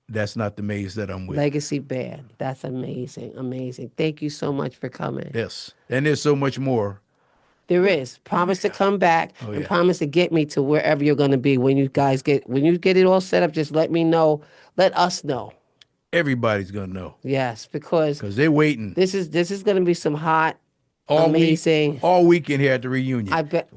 B: that's not the Maze that I'm with.
A: Legacy Band. That's amazing. Amazing. Thank you so much for coming.
B: Yes, and there's so much more.
A: There is. Promise to come back and
B: yeah.
A: promise to get me to wherever you're going to be when you get it all set up. Just let me know. Let us know.
B: Everybody's gonna know
A: Yes, because
B: they're waiting
A: this is going to be some hot,
B: all
A: amazing.
B: all weekend here at the reunion.
A: I bet.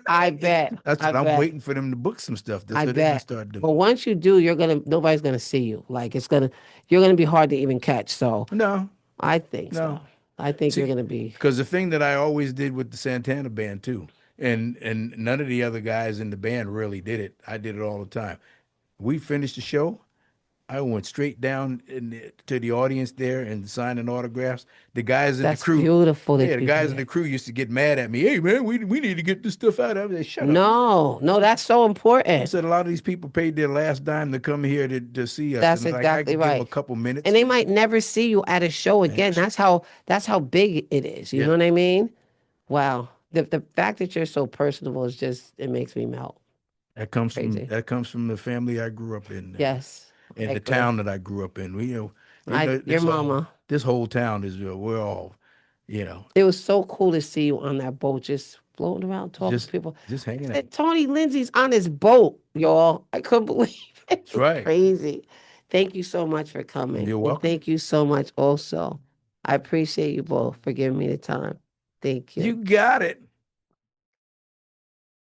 A: I bet.
B: That's what I'm waiting for them to book some stuff. That's what they can start doing.
A: But once you do, nobody's gonna see you. Like you're gonna be hard to even catch. So
B: No,
A: I think so. I think you're gonna be.
B: Because the thing that I always did with the Santana band too, and none of the other guys in the band really did it. I did it all the time. We finished the show. I went straight down to the audience there and signing autographs. The guys in
A: That's
B: the crew,
A: beautiful.
B: yeah, the guys in the crew used to get mad at me. Hey man, we need to get this stuff out of it. Shut up.
A: No, that's so
B: I
A: important.
B: said a lot of these people paid their last dime to come here to see us.
A: That's
B: and
A: exactly
B: I could give
A: right.
B: them a couple minutes.
A: And they might never see you at a show again. That's how big it is. You know what I mean? Wow. The fact that you're so personable is it makes me melt.
B: That comes
A: Crazy.
B: from the family I grew up in.
A: Yes.
B: And the town that I grew up in.
A: Your
B: This
A: mama.
B: This whole town is we're all,
A: It was so cool to see you on that boat, just floating around talking to people.
B: Just hanging
A: I
B: out.
A: said, Tony Lindsay's on his boat, y'all. I couldn't believe it.
B: That's right.
A: Crazy. Thank you so much for coming.
B: You're
A: And
B: welcome.
A: thank you so much also. I appreciate you both for giving me the time. Thank you.
B: You got it.